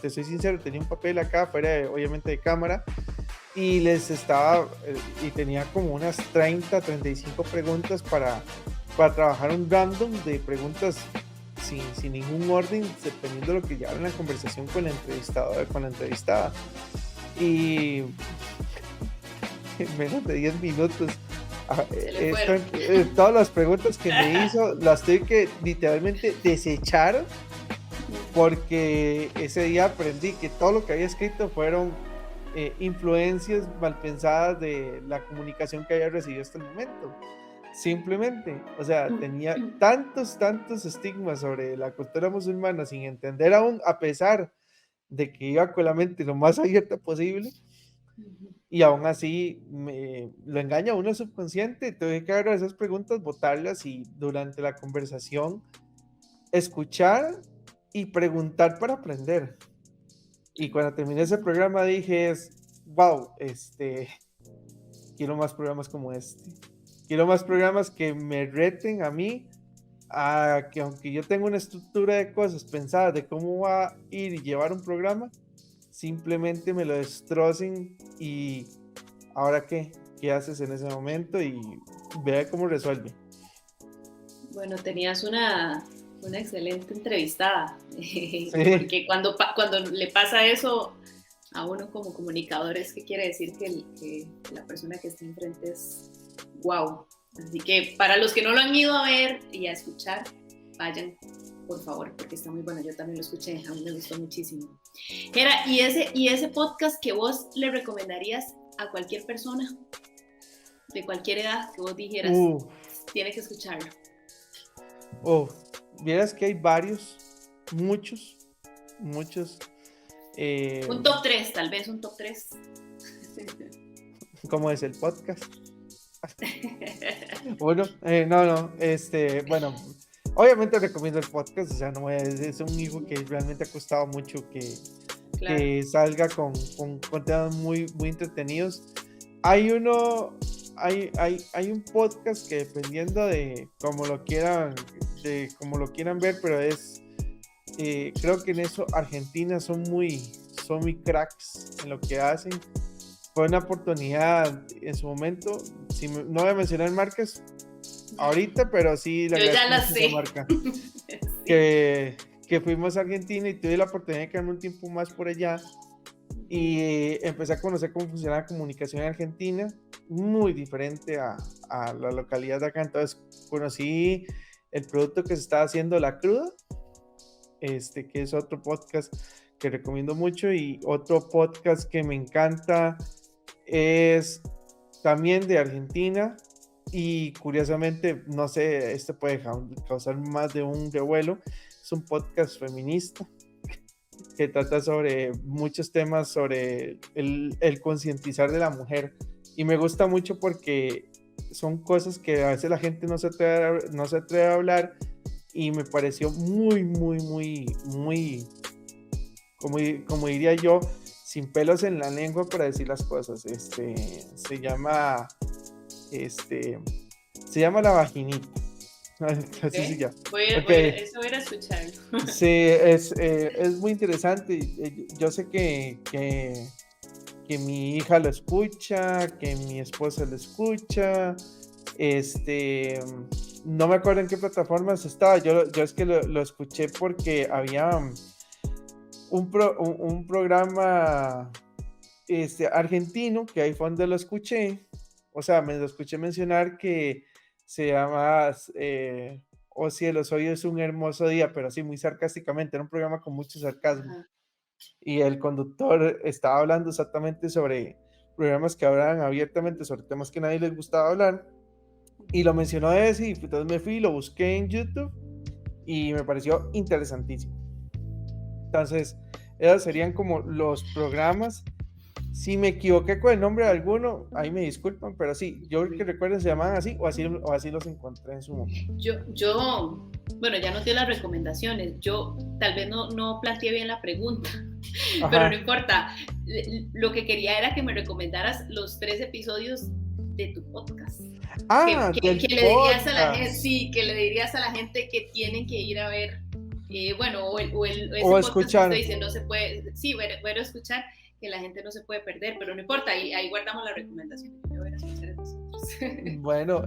Speaker 2: te soy sincero, tenía un papel acá fuera, obviamente de cámara, y y tenía como unas 35 preguntas para trabajar un random de preguntas sin ningún orden, dependiendo de lo que llevara en la conversación con la entrevistada. Y en menos de 10 minutos, todas las preguntas que me hizo las tuve que literalmente desechar, porque ese día aprendí que todo lo que había escrito fueron influencias mal pensadas de la comunicación que había recibido hasta el momento. Simplemente, o sea, tenía tantos estigmas sobre la cultura musulmana sin entender aún, a pesar de que iba con la mente lo más abierta posible, y aún así lo engaña a uno subconsciente. Tuve que agarrar esas preguntas, botarlas y durante la conversación escuchar y preguntar para aprender. Y cuando terminé ese programa dije, wow, quiero más programas como este. Quiero más programas que me reten a mí, a que aunque yo tenga una estructura de cosas pensadas de cómo va a ir y llevar un programa, simplemente me lo destrocen y ahora qué haces en ese momento, y vea cómo resuelve.
Speaker 1: Bueno, tenías una excelente entrevistada, sí. Porque cuando le pasa eso a uno como comunicador, es que quiere decir que la persona que está enfrente es wow. Así que para los que no lo han ido a ver y a escuchar, vayan, por favor, porque está muy bueno. Yo también lo escuché, a mí me gustó muchísimo. Gera, ¿y ese podcast que vos le recomendarías a cualquier persona de cualquier edad, que vos dijeras, tiene que escucharlo?
Speaker 2: Vieras que hay varios, muchos.
Speaker 1: Un top 3, tal vez un top 3.
Speaker 2: ¿Cómo es el podcast? Bueno, bueno, obviamente recomiendo el podcast, o sea, no es un hijo que realmente ha costado mucho que salga con temas muy entretenidos. Hay un podcast que, dependiendo de cómo lo quieran ver, pero creo que en eso Argentina son muy cracks en lo que hacen. Fue una oportunidad en su momento, no voy a mencionar marcas ahorita, pero sí
Speaker 1: yo ya la sé.
Speaker 2: Marca. Sí. Que fuimos a Argentina y tuve la oportunidad de quedarme un tiempo más por allá y empecé a conocer cómo funciona la comunicación en Argentina, muy diferente a la localidad de acá. Entonces conocí el producto que se estaba haciendo La Cruda, que es otro podcast que recomiendo mucho. Y otro podcast que me encanta es también de Argentina, y curiosamente, no sé, este puede causar más de un revuelo. Es un podcast feminista que trata sobre muchos temas sobre el concientizar de la mujer, y me gusta mucho porque son cosas que a veces la gente no se atreve a hablar, y me pareció muy, muy, muy, muy, como diría yo, sin pelos en la lengua para decir las cosas. Se llama La Vaginita. Así
Speaker 1: ¿Ok?
Speaker 2: se llama.
Speaker 1: Eso voy a escucharlo.
Speaker 2: Sí, es muy interesante. Yo sé que mi hija lo escucha, que mi esposa lo escucha. No me acuerdo en qué plataformas estaba. Yo es que lo escuché porque había un programa argentino, que ahí fue donde lo escuché. O sea, me lo escuché mencionar, que se llama Oh cielos, hoy es un hermoso día, pero así muy sarcásticamente. Era un programa con mucho sarcasmo.
Speaker 1: Ajá.
Speaker 2: Y el conductor estaba hablando exactamente sobre programas que hablaban abiertamente sobre temas que a nadie les gustaba hablar, y lo mencionó ese, y entonces me fui, lo busqué en YouTube y me pareció interesantísimo. Entonces, esos serían como los programas. Si me equivoqué con el nombre de alguno, ahí me disculpan, pero sí, yo creo que recuerden se llamaban así, o así los encontré en su momento.
Speaker 1: Bueno, ya nos dio las recomendaciones. Yo tal vez no planteé bien la pregunta,
Speaker 2: Ajá.
Speaker 1: pero no importa. Lo que quería era que me recomendaras los 3 episodios de tu podcast. Que le dirías a la gente, sí, que le dirías a la gente que tienen que ir a ver, bueno, o ese
Speaker 2: escuchar.
Speaker 1: podcast que usted dice, no se puede, sí, bueno, escuchar, que la gente no se puede perder, pero no importa, ahí guardamos la recomendación. Yo voy a escuchar a nosotros.
Speaker 2: Bueno,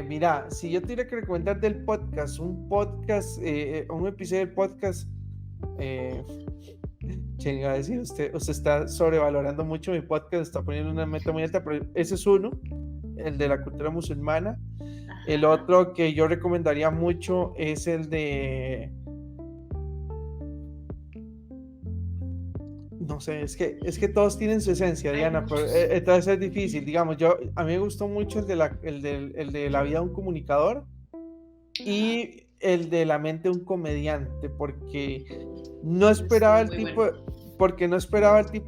Speaker 2: mira, si yo tuviera que recomendar del podcast, un episodio del podcast, iba a decir, usted está sobrevalorando mucho mi podcast, está poniendo una meta muy alta, pero ese es uno, el de la cultura musulmana. Ajá. El otro que yo recomendaría mucho es el de... No sé, es que todos tienen su esencia, Diana, pero entonces es difícil. Digamos, a mí me gustó mucho el de la vida de un comunicador, y el de la mente de un comediante, porque no esperaba el tipo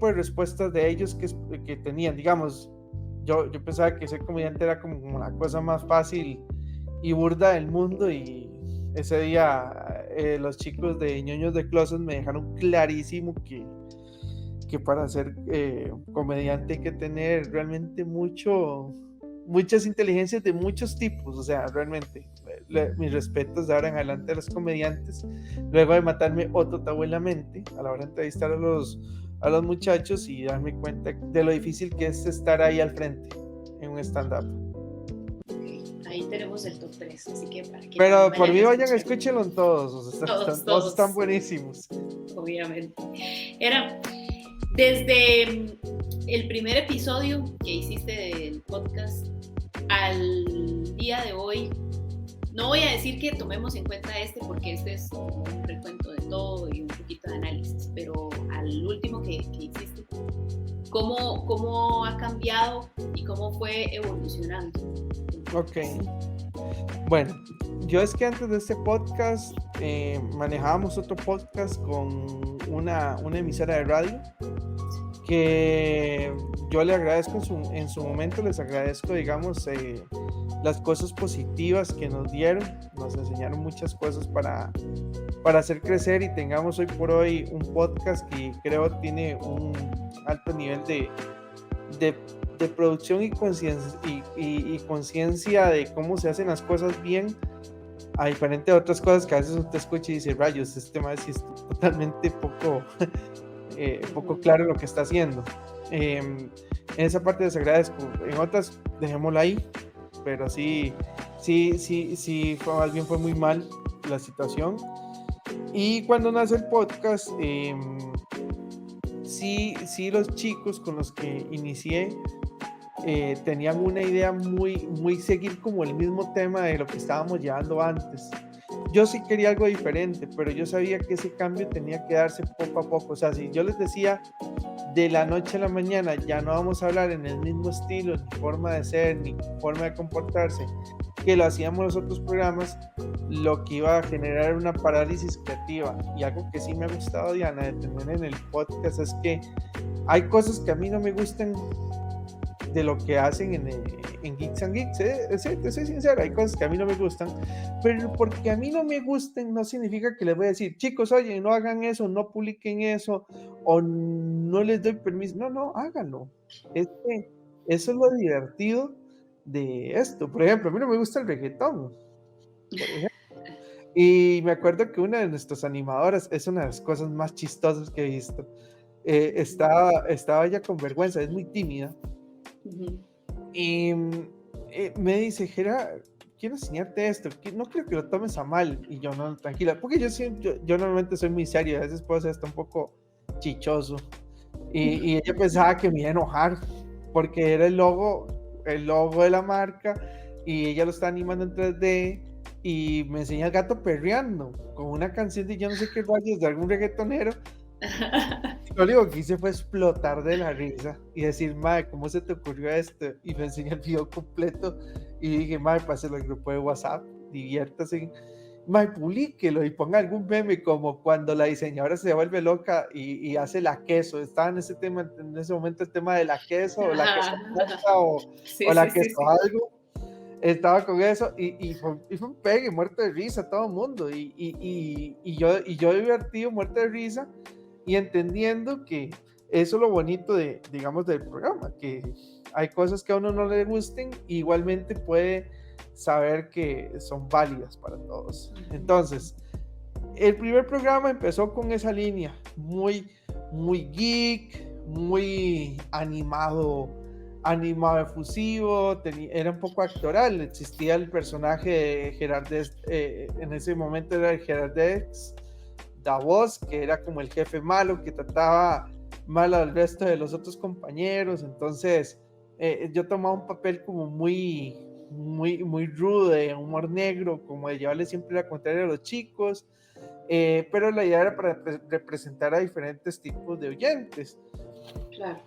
Speaker 2: de respuestas de ellos que tenían. Digamos, yo pensaba que ser comediante era como la cosa más fácil y burda del mundo, y ese día los chicos de Ñoños de Closet me dejaron clarísimo que para ser comediante hay que tener realmente muchas inteligencias de muchos tipos. O sea, realmente mis respetos de ahora en adelante a los comediantes, luego de matarme otro tabú en la mente a la hora de entrevistar a los muchachos y darme cuenta de lo difícil que es estar ahí al frente en un stand-up.
Speaker 1: Ahí tenemos el top 3, así que para que...
Speaker 2: Pero por mí vayan, escúchenlo todos. Todos están buenísimos.
Speaker 1: Obviamente. Desde el primer episodio que hiciste del podcast al día de hoy, no voy a decir que tomemos en cuenta porque este es un recuento de todo y un poquito de análisis, pero al último que hiciste, ¿cómo ha cambiado y cómo fue evolucionando?
Speaker 2: Ok. Bueno, yo es que antes de este podcast manejábamos otro podcast con una emisora de radio, que yo le agradezco en su momento, les agradezco, digamos, las cosas positivas que nos dieron, nos enseñaron muchas cosas para hacer crecer, y tengamos hoy por hoy un podcast que creo tiene un alto nivel de producción y conciencia de cómo se hacen las cosas bien, a diferente de otras cosas que a veces usted escucha y dice, rayos, este tema sí es totalmente poco claro lo que está haciendo. En esa parte les agradezco, en otras dejémosla ahí, pero sí más bien fue muy mal la situación. Y cuando nace el podcast, sí los chicos con los que inicié tenían una idea muy seguir como el mismo tema de lo que estábamos llevando antes. yo sí quería algo diferente, pero yo sabía que ese cambio tenía que darse poco a poco. O sea, si yo les decía de la noche a la mañana ya no vamos a hablar en el mismo estilo, ni forma de ser, ni forma de comportarse, que lo hacíamos los otros programas, lo que iba a generar una parálisis creativa. Y algo que sí me ha gustado, Diana, de tener en el podcast es que hay cosas que a mí no me gustan de lo que hacen en Geeks and Geeks, te soy sincero, hay cosas que a mí no me gustan, pero porque a mí no me gusten no significa que les voy a decir, chicos, oye, no hagan eso, no publiquen eso, o no les doy permiso. No, háganlo. Es que eso es lo divertido de esto. Por ejemplo, a mí no me gusta el reggaetón, por ejemplo. Y me acuerdo que una de nuestras animadoras es una de las cosas más chistosas que he visto. Estaba ella con vergüenza, es muy tímida. Y me dice, Gera, quiero enseñarte esto, no quiero que lo tomes a mal. Y yo, no, tranquila, porque yo normalmente soy muy serio, a veces puedo ser hasta un poco chichoso. Y ella pensaba que me iba a enojar, porque era el logo de la marca, y ella lo está animando en 3D, y me enseña el gato perreando, con una canción de yo no sé qué rayos, de algún reggaetonero. Lo único que hice fue explotar de la risa y decir, madre, ¿cómo se te ocurrió esto? Y me enseñó el video completo y dije, madre, páselo al grupo de WhatsApp, diviértase, madre, publíquelo y ponga algún meme como cuando la diseñadora se vuelve loca y hace la queso. Estaba en ese tema, en ese momento el tema de la queso o la queso
Speaker 1: sí,
Speaker 2: o la
Speaker 1: sí,
Speaker 2: queso
Speaker 1: sí.
Speaker 2: algo. Estaba con eso y fue un pegue, muerto de risa todo el mundo y yo divertido, muerto de risa, y entendiendo que eso es lo bonito digamos, del programa, que hay cosas que a uno no le gusten, igualmente puede saber que son válidas para todos. Entonces, el primer programa empezó con esa línea, muy geek, muy animado efusivo, era un poco actoral. Existía el personaje de Gerardes, en ese momento era el Gerardes Davos, que era como el jefe malo, que trataba mal al resto de los otros compañeros. Entonces yo tomaba un papel como muy rude, humor negro, como de llevarle siempre la contraria a los chicos, pero la idea era para representar a diferentes tipos de oyentes.
Speaker 1: Claro.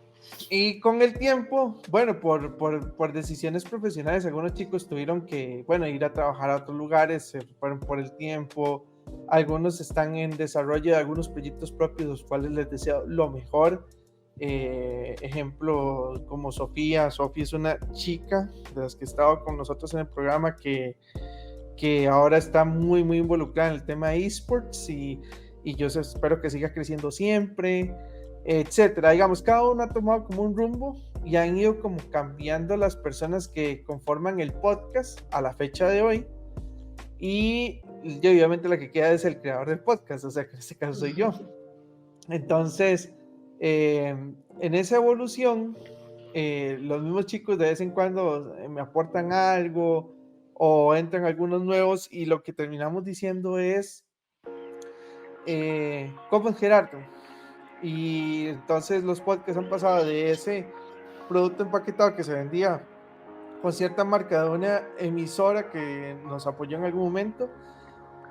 Speaker 2: Y con el tiempo, bueno, por decisiones profesionales, algunos chicos tuvieron que, bueno, ir a trabajar a otros lugares, se fueron por el tiempo. Algunos están en desarrollo de algunos proyectos propios, los cuales les deseo lo mejor. Ejemplo como Sofía. Sofía es una chica de las que estaba con nosotros en el programa que ahora está muy involucrada en el tema de esports y yo espero que siga creciendo siempre, etcétera. Digamos, cada uno ha tomado como un rumbo y han ido como cambiando las personas que conforman el podcast a la fecha de hoy, y obviamente la que queda es el creador del podcast, o sea que en este caso soy yo. Entonces, en esa evolución, los mismos chicos de vez en cuando me aportan algo o entran algunos nuevos, y lo que terminamos diciendo es, ¿cómo es Gerardo? Y entonces los podcasts han pasado de ese producto empaquetado que se vendía con cierta marca de una emisora que nos apoyó en algún momento,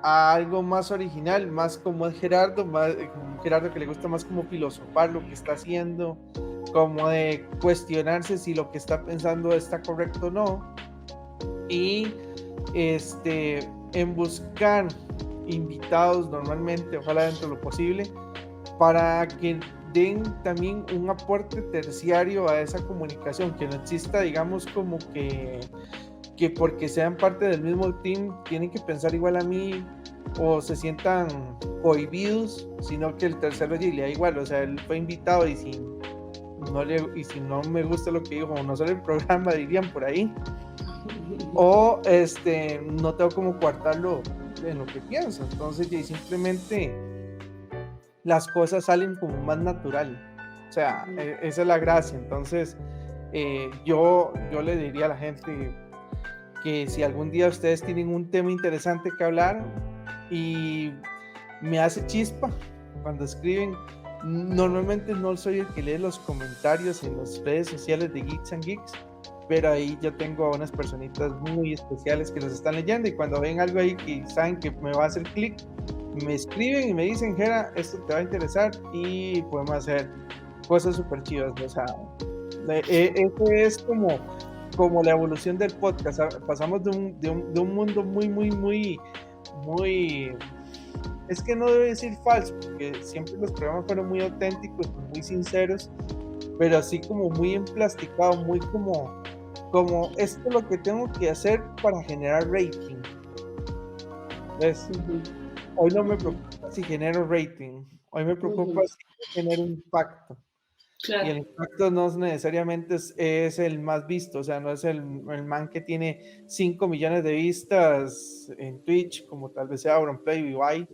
Speaker 2: a algo más original, más como es Gerardo, Gerardo que le gusta más como filosofar lo que está haciendo, como de cuestionarse si lo que está pensando está correcto o no, y en buscar invitados normalmente, ojalá dentro de lo posible, para que den también un aporte terciario a esa comunicación, que no exista, digamos, como que porque sean parte del mismo team tienen que pensar igual a mí o se sientan cohibidos, sino que el tercero le da igual, o sea, él fue invitado y si no me gusta lo que dijo, o no sale el programa, dirían por ahí, o no tengo como coartarlo en lo que piensa. Entonces simplemente las cosas salen como más natural, o sea, esa es la gracia. Entonces yo le diría a la gente que si algún día ustedes tienen un tema interesante que hablar y me hace chispa cuando escriben, normalmente no soy el que lee los comentarios en las redes sociales de Geeks and Geeks, pero ahí yo tengo a unas personitas muy especiales que los están leyendo y cuando ven algo ahí que saben que me va a hacer clic, me escriben y me dicen, Jera, esto te va a interesar y podemos hacer cosas súper chivas, o sea, eso es como la evolución del podcast. Pasamos de un mundo muy, es que no debo decir falso, porque siempre los programas fueron muy auténticos, muy sinceros, pero así como muy emplasticado, muy como esto es lo que tengo que hacer para generar rating. ¿Ves? Hoy no me preocupa si genero rating, hoy me preocupa si genero impacto.
Speaker 1: Claro.
Speaker 2: Y el impacto no necesariamente es el más visto, o sea, no es el man que tiene 5 millones de vistas en Twitch, como tal vez sea Auronplay o Ibai,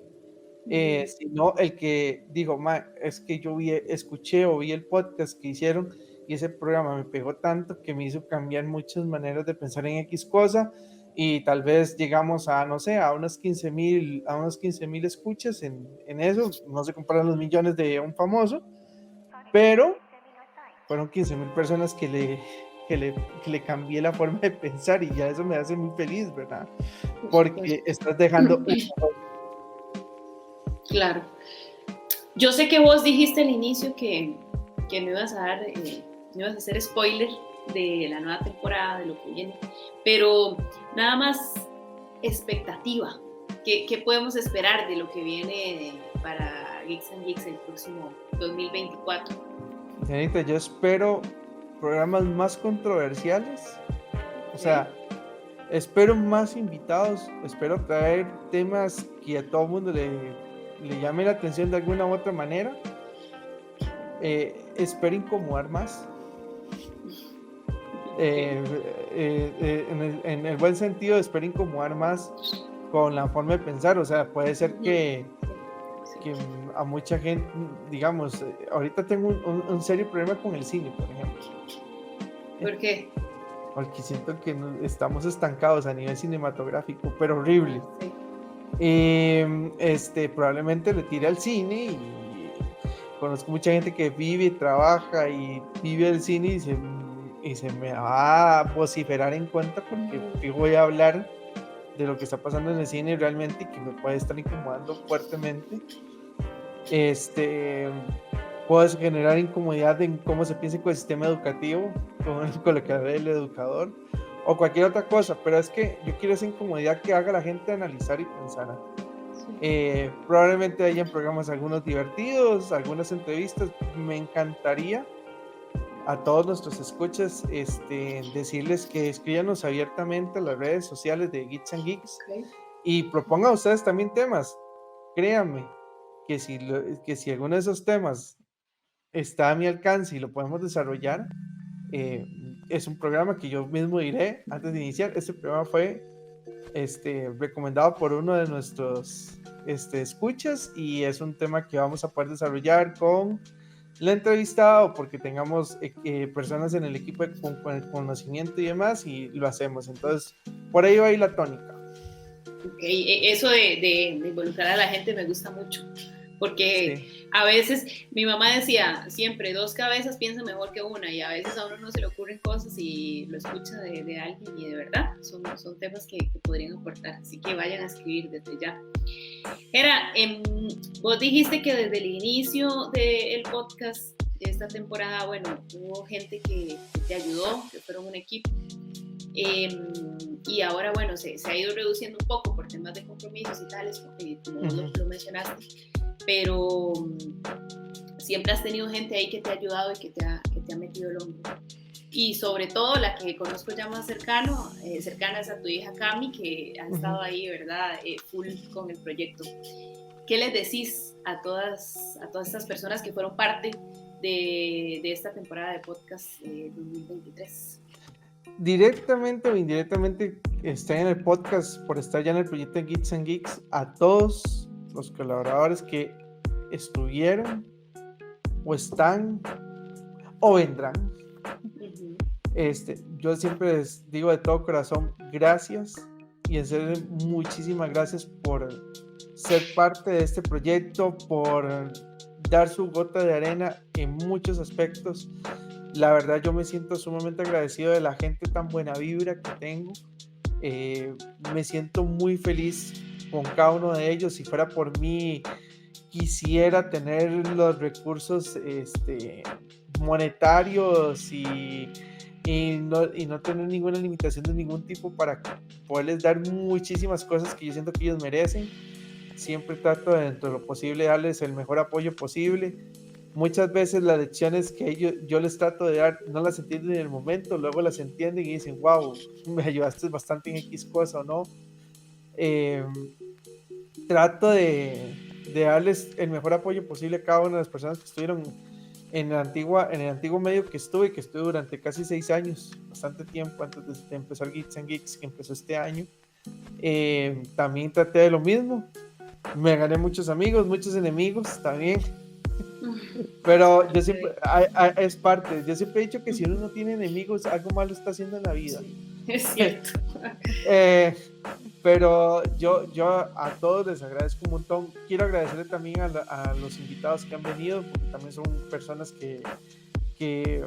Speaker 2: sino el que dijo, es que yo escuché o vi el podcast que hicieron y ese programa me pegó tanto que me hizo cambiar muchas maneras de pensar en X cosa y tal vez llegamos a, no sé, a unos 15,000 escuchas en eso, no se comparan los millones de un famoso, pero fueron 15,000 personas que le cambié la forma de pensar y ya eso me hace muy feliz, ¿verdad? Porque estás dejando...
Speaker 1: Claro. Yo sé que vos dijiste al inicio que no ibas a hacer spoiler de la nueva temporada, de lo que viene, pero nada más expectativa. ¿Qué podemos esperar de lo que viene para Geeks and Geeks el próximo 2024?
Speaker 2: Señorita, yo espero programas más controversiales, o sea, espero más invitados, espero traer temas que a todo el mundo le llame la atención de alguna u otra manera. Espero incomodar más. En el buen sentido, espero incomodar más con la forma de pensar. O sea, puede ser que a mucha gente, digamos, ahorita tengo un serio problema con el cine, por ejemplo.
Speaker 1: ¿Por qué?
Speaker 2: Porque siento que estamos estancados a nivel cinematográfico, pero horrible. Probablemente le tire al cine y conozco mucha gente que vive y trabaja y vive el cine y se me va a vociferar en contra porque voy a hablar de lo que está pasando en el cine realmente y que me puede estar incomodando fuertemente. Puedes generar incomodidad en cómo se piensa con el sistema educativo, con lo que ve el educador o cualquier otra cosa, pero es que yo quiero esa incomodidad que haga a la gente analizar y pensar. Probablemente hayan programas algunos divertidos, algunas entrevistas. Me encantaría a todos nuestros escuchas decirles que escríbanos abiertamente a las redes sociales de Geeks and Geeks y propongan ustedes también temas. Créanme que si alguno de esos temas está a mi alcance y lo podemos desarrollar, es un programa que yo mismo diré antes de iniciar. Este programa fue recomendado por uno de nuestros escuchas y es un tema que vamos a poder desarrollar con la entrevistada o porque tengamos personas en el equipo con el conocimiento y demás y lo hacemos. Entonces, por ahí va a ir la tónica.
Speaker 1: Eso de involucrar a la gente me gusta mucho. Porque a veces mi mamá decía siempre 2 cabezas piensan mejor que una y a veces a uno no se le ocurren cosas y lo escucha de alguien y de verdad son temas que podrían aportar, así que vayan a escribir desde ya. Jera, vos dijiste que desde el inicio del podcast de esta temporada, bueno, hubo gente que te ayudó, que fueron un equipo. Y ahora, bueno, se ha ido reduciendo un poco por temas de compromisos y tales, como lo mencionaste, pero siempre has tenido gente ahí que te ha ayudado y que te ha metido el hombro. Y sobre todo la que conozco ya más cercana es a tu hija Cami, que ha estado ahí, ¿verdad? Full con el proyecto. ¿Qué les decís a todas estas personas que fueron parte de esta temporada de podcast 2023?
Speaker 2: Directamente o indirectamente estén en el podcast por estar ya en el proyecto de Geeks and Geeks, a todos los colaboradores que estuvieron o están o vendrán. Yo siempre les digo de todo corazón gracias y en serio muchísimas gracias por ser parte de este proyecto, por dar su gota de arena en muchos aspectos La verdad yo me siento sumamente agradecido de la gente tan buena vibra que tengo. Me siento muy feliz con cada uno de ellos. Si fuera por mí, quisiera tener los recursos monetarios y no tener ninguna limitación de ningún tipo para poderles dar muchísimas cosas que yo siento que ellos merecen. Siempre trato de, dentro de lo posible, darles el mejor apoyo posible. Muchas veces las lecciones que yo les trato de dar no las entienden en el momento, luego las entienden y dicen, wow, me ayudaste bastante en X cosa o no. Trato de darles el mejor apoyo posible a cada una de las personas que estuvieron en el antiguo medio que estuve durante casi 6 años, bastante tiempo antes de empezar Geeks and Geeks, que empezó este año. También traté de lo mismo, me gané muchos amigos, muchos enemigos también, pero yo siempre, es parte, yo siempre he dicho que si uno no tiene enemigos, algo malo está haciendo en la vida.
Speaker 1: Es cierto.
Speaker 2: Pero yo a todos les agradezco un montón. Quiero agradecerle también a los invitados que han venido, porque también son personas que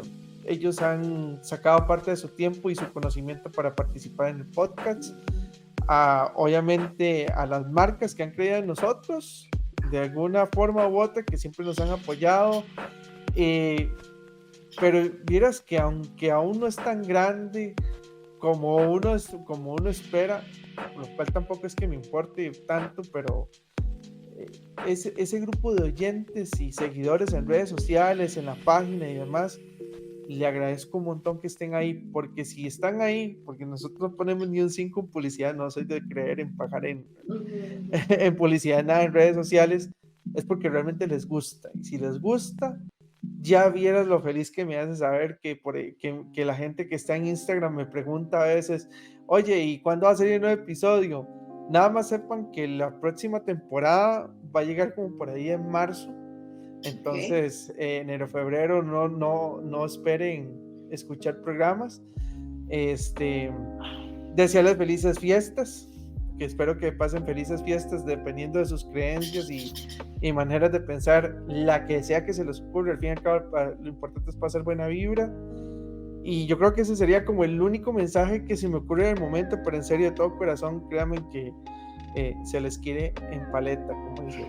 Speaker 2: ellos han sacado parte de su tiempo y su conocimiento para participar en el podcast. Obviamente a las marcas que han creído en nosotros de alguna forma u otra, que siempre nos han apoyado, pero vieras que aunque aún no es tan grande como uno espera, lo cual tampoco es que me importe tanto, pero ese grupo de oyentes y seguidores en redes sociales, en la página y demás, le agradezco un montón que estén ahí, porque si están ahí, porque nosotros no ponemos ni un 5 en publicidad, no soy de creer en pagar en publicidad, nada en redes sociales, es porque realmente les gusta, y si les gusta, ya vieras lo feliz que me hace saber que la gente que está en Instagram me pregunta a veces, oye, ¿y cuándo va a salir un nuevo episodio? Nada más sepan que la próxima temporada va a llegar como por ahí en marzo. Entonces, enero, febrero, no esperen escuchar programas. Desearles felices fiestas, que espero que pasen felices fiestas dependiendo de sus creencias y maneras de pensar, la que sea que se les ocurra. Al fin y al cabo, lo importante es pasar buena vibra. Y yo creo que ese sería como el único mensaje que se me ocurre en el momento, pero en serio, de todo corazón, créanme que se les quiere en paleta, como dice.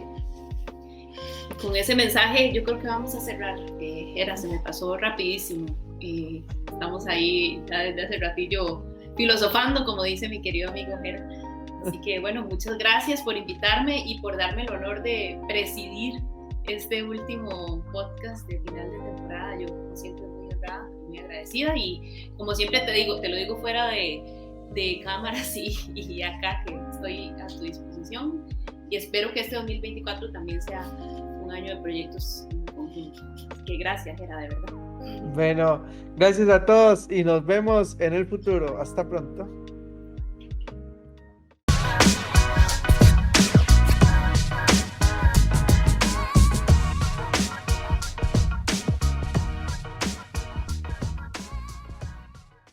Speaker 1: Con ese mensaje yo creo que vamos a cerrar. Se me pasó rapidísimo. Estamos ahí ya desde hace ratillo filosofando, como dice mi querido amigo Jera. Así que bueno, muchas gracias por invitarme y por darme el honor de presidir este último podcast de final de temporada. Yo como siempre muy honrada, muy agradecida, y como siempre te lo digo fuera de cámaras y acá, que estoy a tu disposición, y espero que este 2024 también sea un año de proyectos en conjunto. Así que gracias, Jera, de verdad.
Speaker 2: Bueno, gracias a todos y nos vemos en el futuro. Hasta pronto.